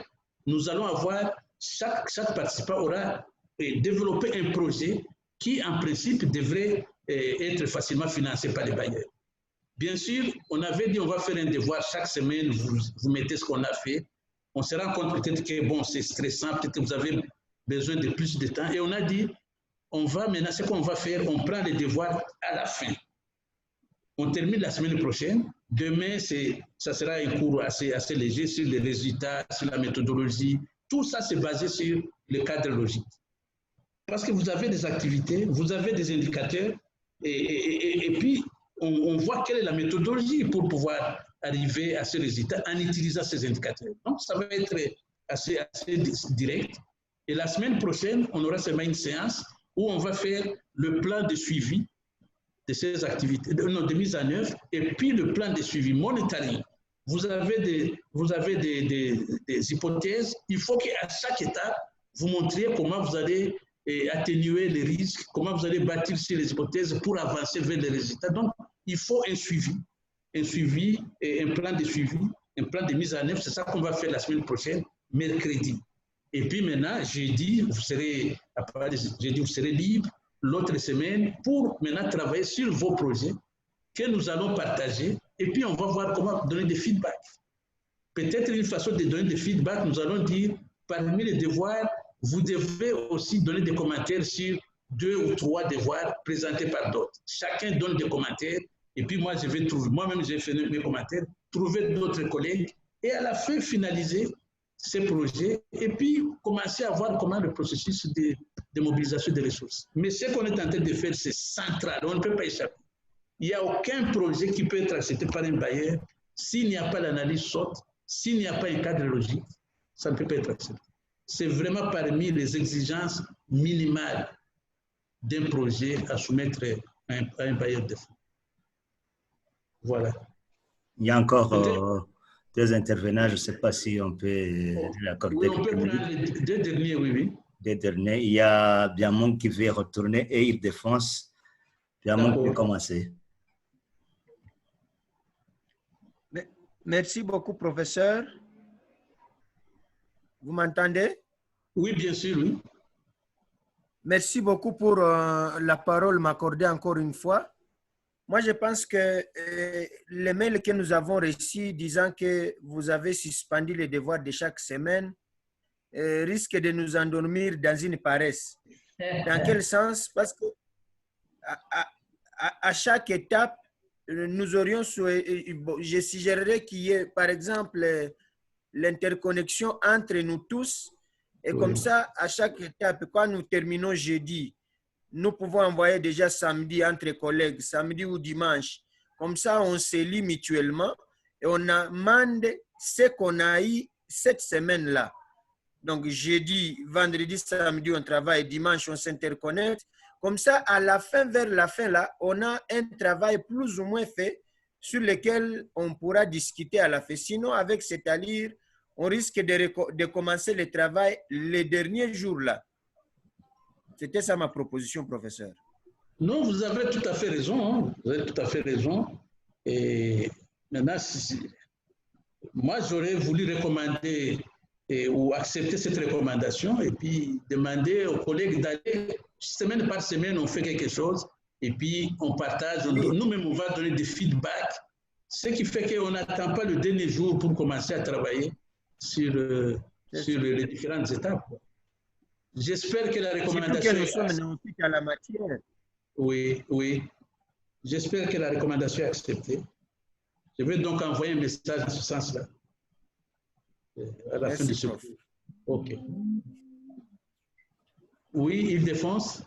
nous allons avoir, chaque participant aura développé un projet qui, en principe, devrait être facilement financé par les bailleurs. Bien sûr, on avait dit on va faire un devoir chaque semaine, vous mettez ce qu'on a fait. On se rend compte peut-être que bon, c'est stressant, peut-être que vous avez besoin de plus de temps. Et on a dit, maintenant, ce qu'on va faire, on prend les devoirs à la fin. On termine la semaine prochaine. Demain, ça sera un cours assez léger sur les résultats, sur la méthodologie. Tout ça, c'est basé sur le cadre logique. Parce que vous avez des activités, vous avez des indicateurs, et puis on voit quelle est la méthodologie pour pouvoir arriver à ce résultat en utilisant ces indicateurs. Donc, ça va être assez direct. Et la semaine prochaine, on aura seulement une séance où on va faire le plan de suivi de ces activités, de mise en œuvre, et puis le plan de suivi monitoring. Vous avez des hypothèses. Il faut qu'à chaque étape, vous montriez comment vous allez atténuer les risques, comment vous allez bâtir sur les hypothèses pour avancer vers les résultats. Donc, il faut un suivi et un plan de suivi, un plan de mise en œuvre. C'est ça qu'on va faire la semaine prochaine, mercredi. Et puis maintenant, jeudi, vous serez libre l'autre semaine pour maintenant travailler sur vos projets que nous allons partager. Et puis, on va voir comment donner des feedbacks. Peut-être une façon de donner des feedbacks, nous allons dire, parmi les devoirs, vous devez aussi donner des commentaires sur 2 ou 3 devoirs présentés par d'autres. Chacun donne des commentaires, et puis moi, je vais trouver, moi-même, j'ai fait mes commentaires, trouver d'autres collègues, et à la fin, finaliser ces projets, et puis commencer à voir comment le processus de mobilisation des ressources. Mais ce qu'on est en train de faire, c'est central, on ne peut pas échapper. Il n'y a aucun projet qui peut être accepté par un bailleur s'il n'y a pas l'analyse SWOT, s'il n'y a pas un cadre logique, ça ne peut pas être accepté. C'est vraiment parmi les exigences minimales d'un projet à soumettre à un bailleur de fonds. Voilà. Il y a encore 2 intervenants, je ne sais pas si on peut l'accorder. Oui, on peut prendre les 2 derniers, oui. 2 derniers. Il y a Biamon qui veut retourner et Île-de-France. Biamon peut commencer. Merci beaucoup, professeur. Vous m'entendez? Oui, bien sûr, oui. Merci beaucoup pour la parole m'accorder encore une fois. Moi, je pense que les mails que nous avons reçus disant que vous avez suspendu les devoirs de chaque semaine risquent de nous endormir dans une paresse. Dans quel sens? Parce que à chaque étape, nous aurions souhaité, je suggérerais qu'il y ait, par exemple, l'interconnexion entre nous tous. Et comme ça, à chaque étape, quand nous terminons jeudi, nous pouvons envoyer déjà samedi entre collègues, samedi ou dimanche. Comme ça, on se lit mutuellement et on amende ce qu'on a eu cette semaine-là. Donc, jeudi, vendredi, samedi, on travaille, dimanche, on s'interconnecte. Comme ça, à la fin, vers la fin, là, on a un travail plus ou moins fait sur lequel on pourra discuter à la fin. Sinon, avec cette allure, on risque de commencer le travail les derniers jours là. C'était ça ma proposition, professeur. Non, vous avez tout à fait raison. Hein. Vous avez tout à fait raison. Et maintenant, moi, j'aurais voulu recommander ou accepter cette recommandation et puis demander aux collègues d'aller semaine par semaine, on fait quelque chose et puis on partage. Nous-mêmes, on va donner des feedbacks. Ce qui fait qu'on n'attend pas le dernier jour pour commencer à travailler sur les différentes étapes. J'espère que la recommandation... Que nous sommes néophytes à la matière. Oui, oui. J'espère que la recommandation est acceptée. Je vais donc envoyer un message dans ce sens-là. À la fin de ce cours. OK. Oui, Île-de-France.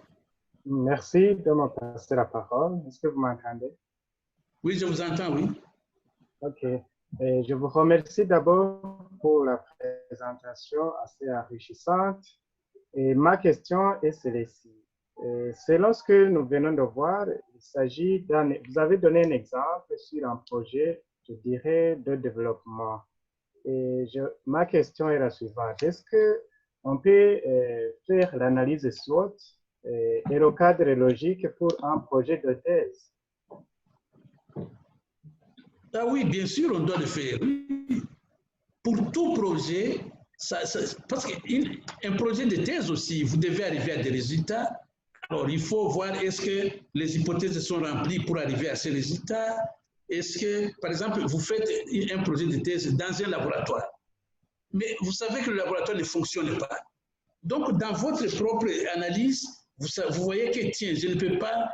Merci de me passer la parole. Est-ce que vous m'entendez? Oui, je vous entends, oui. OK. Et je vous remercie d'abord pour la présentation assez enrichissante. Et ma question est celle-ci. Selon ce que nous venons de voir, il s'agit vous avez donné un exemple sur un projet, je dirais, de développement. Et ma question est la suivante. Est-ce qu'on peut faire l'analyse SWOT et le cadre logique pour un projet de thèse? Ah oui, bien sûr, on doit le faire. Pour tout projet, parce qu'un projet de thèse aussi, vous devez arriver à des résultats. Alors, il faut voir est-ce que les hypothèses sont remplies pour arriver à ces résultats. Est-ce que, par exemple, vous faites un projet de thèse dans un laboratoire, mais vous savez que le laboratoire ne fonctionne pas. Donc, dans votre propre analyse, vous voyez que, tiens, je ne peux pas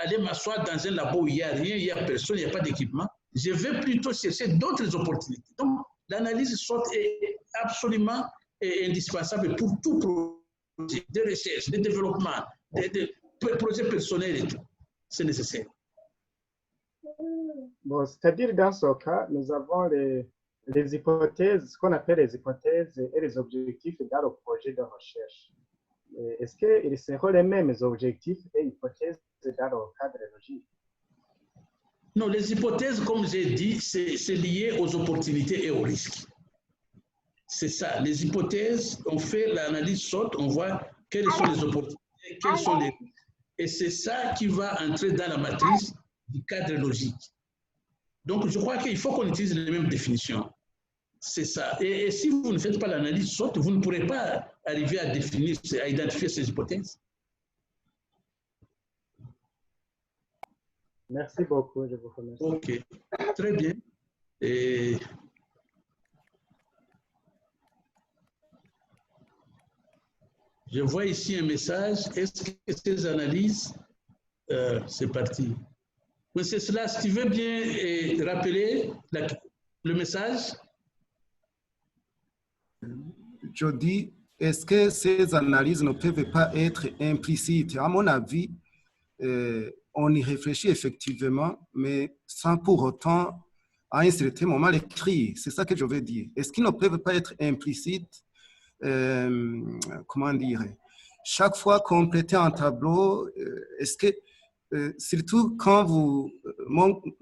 aller m'asseoir dans un labo où il n'y a rien, il n'y a personne, il n'y a pas d'équipement. Je vais plutôt chercher d'autres opportunités. Donc, l'analyse SWOT est absolument indispensable pour tout projet de recherche, de développement, de projets personnels et tout. C'est nécessaire. Bon, c'est-à-dire, dans ce cas, nous avons les hypothèses, ce qu'on appelle les hypothèses et les objectifs dans le projet de recherche. Est-ce qu'ils seront les mêmes objectifs et hypothèses dans le cadre logique? Non, les hypothèses, comme j'ai dit, c'est lié aux opportunités et aux risques. C'est ça. Les hypothèses, on fait l'analyse SWOT, on voit quelles sont les opportunités, quels sont les risques. Et c'est ça qui va entrer dans la matrice du cadre logique. Donc, je crois qu'il faut qu'on utilise les mêmes définitions. C'est ça. Et si vous ne faites pas l'analyse SWOT, vous ne pourrez pas arriver à définir, à identifier ces hypothèses. Merci beaucoup, je vous remercie. OK, très bien. Et je vois ici un message. Est-ce que ces analyses... c'est parti. Monsieur Slas, tu veux bien rappeler le message? Je dis, est-ce que ces analyses ne peuvent pas être implicites? À mon avis, on y réfléchit effectivement, mais sans pour autant, à un certain moment, l'écrire. C'est ça que je veux dire. Est-ce qu'ils ne peuvent pas être implicites? Comment dire? Chaque fois compléter un tableau, est-ce que, surtout quand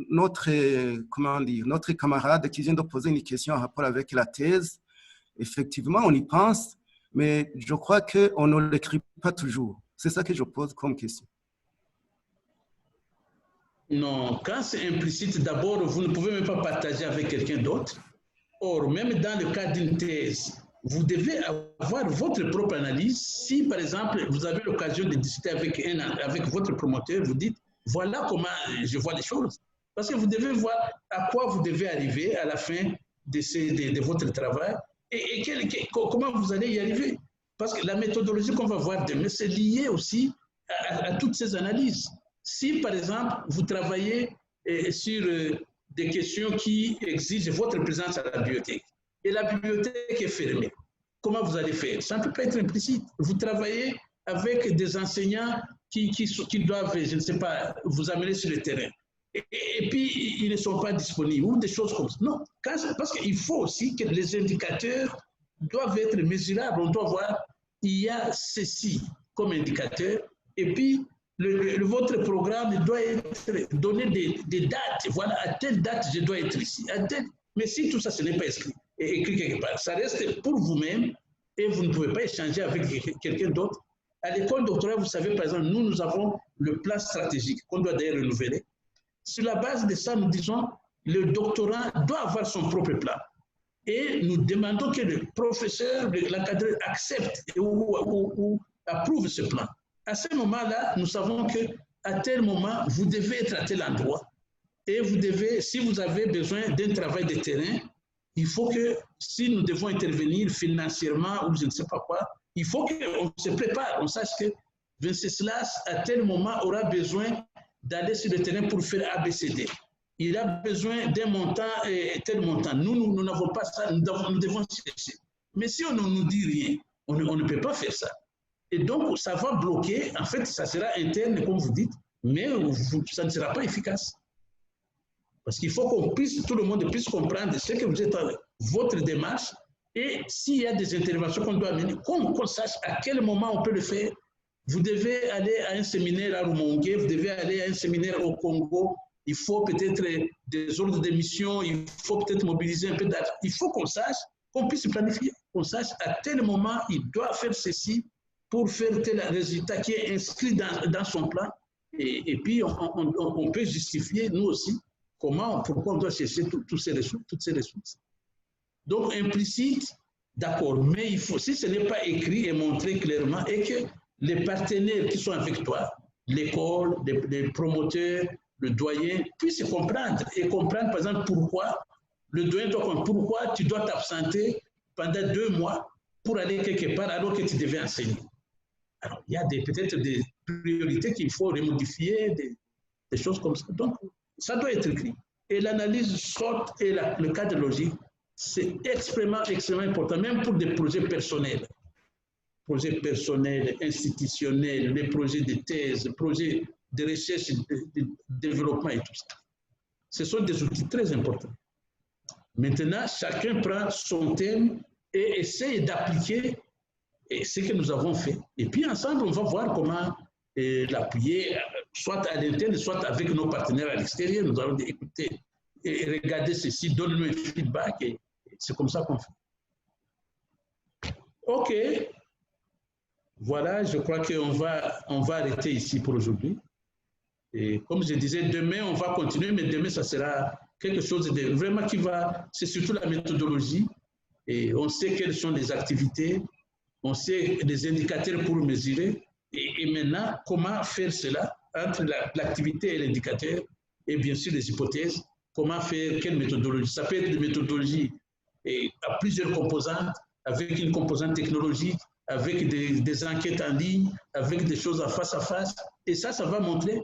notre camarade qui vient de poser une question en rapport avec la thèse, effectivement, on y pense, mais je crois qu'on ne l'écrit pas toujours. C'est ça que je pose comme question. Non, quand c'est implicite, d'abord, vous ne pouvez même pas partager avec quelqu'un d'autre. Or, même dans le cas d'une thèse, vous devez avoir votre propre analyse. Si, par exemple, vous avez l'occasion de discuter avec votre promoteur, vous dites, voilà comment je vois les choses. Parce que vous devez voir à quoi vous devez arriver à la fin de votre travail et comment vous allez y arriver. Parce que la méthodologie qu'on va voir demain, c'est lié aussi à toutes ces analyses. Si, par exemple, vous travaillez sur des questions qui exigent votre présence à la bibliothèque, et la bibliothèque est fermée, comment vous allez faire? Ça ne peut pas être implicite. Vous travaillez avec des enseignants qui doivent, je ne sais pas, vous amener sur le terrain. Et puis, ils ne sont pas disponibles, ou des choses comme ça. Non, parce qu'il faut aussi que les indicateurs doivent être mesurables. On doit voir, il y a ceci comme indicateur, et puis, votre programme doit être donné des dates. Voilà, à telle date, je dois être ici. Mais si tout ça, ce n'est pas écrit quelque part, ça reste pour vous-même et vous ne pouvez pas échanger avec quelqu'un d'autre. À l'école doctorale, vous savez, par exemple, nous avons le plan stratégique qu'on doit d'ailleurs renouveler. Sur la base de ça, nous disons, le doctorant doit avoir son propre plan. Et nous demandons que le professeur, l'encadreur accepte ou approuve ce plan. À ce moment-là, nous savons qu'à tel moment, vous devez être à tel endroit. Et vous devez, si vous avez besoin d'un travail de terrain, il faut que, si nous devons intervenir financièrement ou je ne sais pas quoi, il faut qu'on se prépare, on sache que Venceslas, à tel moment, aura besoin d'aller sur le terrain pour faire ABCD. Il a besoin d'un montant et tel montant. Nous n'avons pas ça, nous devons chercher. Mais si on ne nous dit rien, On ne peut pas faire ça. Et donc, ça va bloquer, en fait, ça sera interne, comme vous dites, mais ça ne sera pas efficace. Parce qu'il faut qu'on puisse, tout le monde puisse comprendre ce que vous êtes, votre démarche, et s'il y a des interventions qu'on doit mener, qu'on sache à quel moment on peut le faire. Vous devez aller à un séminaire à Rumongue, vous devez aller à un séminaire au Congo, il faut peut-être des ordres de mission, il faut peut-être mobiliser un peu d'argent. Il faut qu'on sache, qu'on puisse planifier, qu'on sache à tel moment il doit faire ceci pour faire tel résultat qui est inscrit dans son plan. Et puis, on peut justifier, nous aussi, pourquoi on doit chercher toutes ces ressources. Donc, implicite, d'accord, mais il faut, si ce n'est pas écrit et montré clairement, et que les partenaires qui sont avec toi, l'école, les promoteurs, le doyen, puissent comprendre, et comprendre, par exemple, pourquoi le doyen doit comprendre pourquoi tu dois t'absenter pendant 2 mois pour aller quelque part alors que tu devais enseigner. Alors, il y a peut-être des priorités qu'il faut remodifier, des choses comme ça. Donc, ça doit être écrit. Et l'analyse sorte et le cadre logique, c'est extrêmement important, même pour des projets personnels. Projets personnels, institutionnels, les projets de thèse, projets de recherche, de développement et tout ça. Ce sont des outils très importants. Maintenant, chacun prend son thème et essaye d'appliquer ce que nous avons fait. Et puis ensemble, on va voir comment l'appuyer, soit à l'interne, soit avec nos partenaires à l'extérieur. Nous allons dire, écoutez, et regardez ceci, donne-nous un feedback, et c'est comme ça qu'on fait. OK. Voilà, je crois qu'on va arrêter ici pour aujourd'hui. Et comme je disais, demain, on va continuer, mais demain, ça sera quelque chose de vraiment qui va, c'est surtout la méthodologie. Et on sait quelles sont les activités, on sait les indicateurs pour mesurer. Et maintenant, comment faire cela entre l'activité et l'indicateur, et bien sûr les hypothèses, comment faire, quelle méthodologie. Ça peut être des méthodologies à plusieurs composantes, avec une composante technologique, avec des enquêtes en ligne, avec des choses à face, et ça va montrer,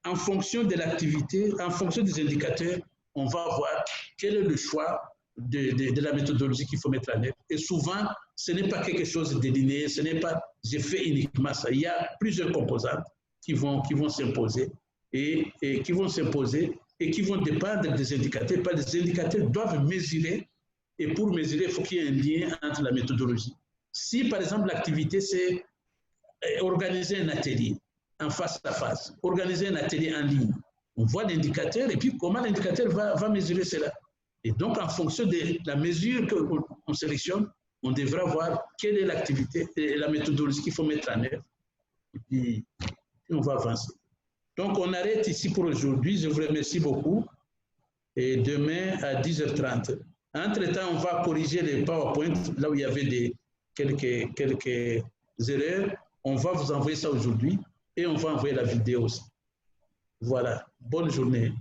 en fonction de l'activité, en fonction des indicateurs, on va voir quel est le choix de la méthodologie qu'il faut mettre en œuvre. Et souvent, ce n'est pas quelque chose de linéaire, ce n'est pas j'ai fait uniquement ça. Il y a plusieurs composantes qui vont s'imposer et qui vont s'imposer et qui vont dépendre des indicateurs. Les indicateurs doivent mesurer, et pour mesurer, il faut qu'il y ait un lien entre la méthodologie. Si, par exemple, l'activité, c'est organiser un atelier en face à face, organiser un atelier en ligne, on voit l'indicateur et puis comment l'indicateur va mesurer cela. Et donc, en fonction de la mesure qu'on sélectionne, on devra voir quelle est l'activité et la méthodologie qu'il faut mettre en œuvre. Et puis, on va avancer. Donc, on arrête ici pour aujourd'hui. Je vous remercie beaucoup. Et demain, à 10h30. Entre-temps, on va corriger les PowerPoint, là où il y avait quelques erreurs. On va vous envoyer ça aujourd'hui et on va envoyer la vidéo aussi. Voilà. Bonne journée.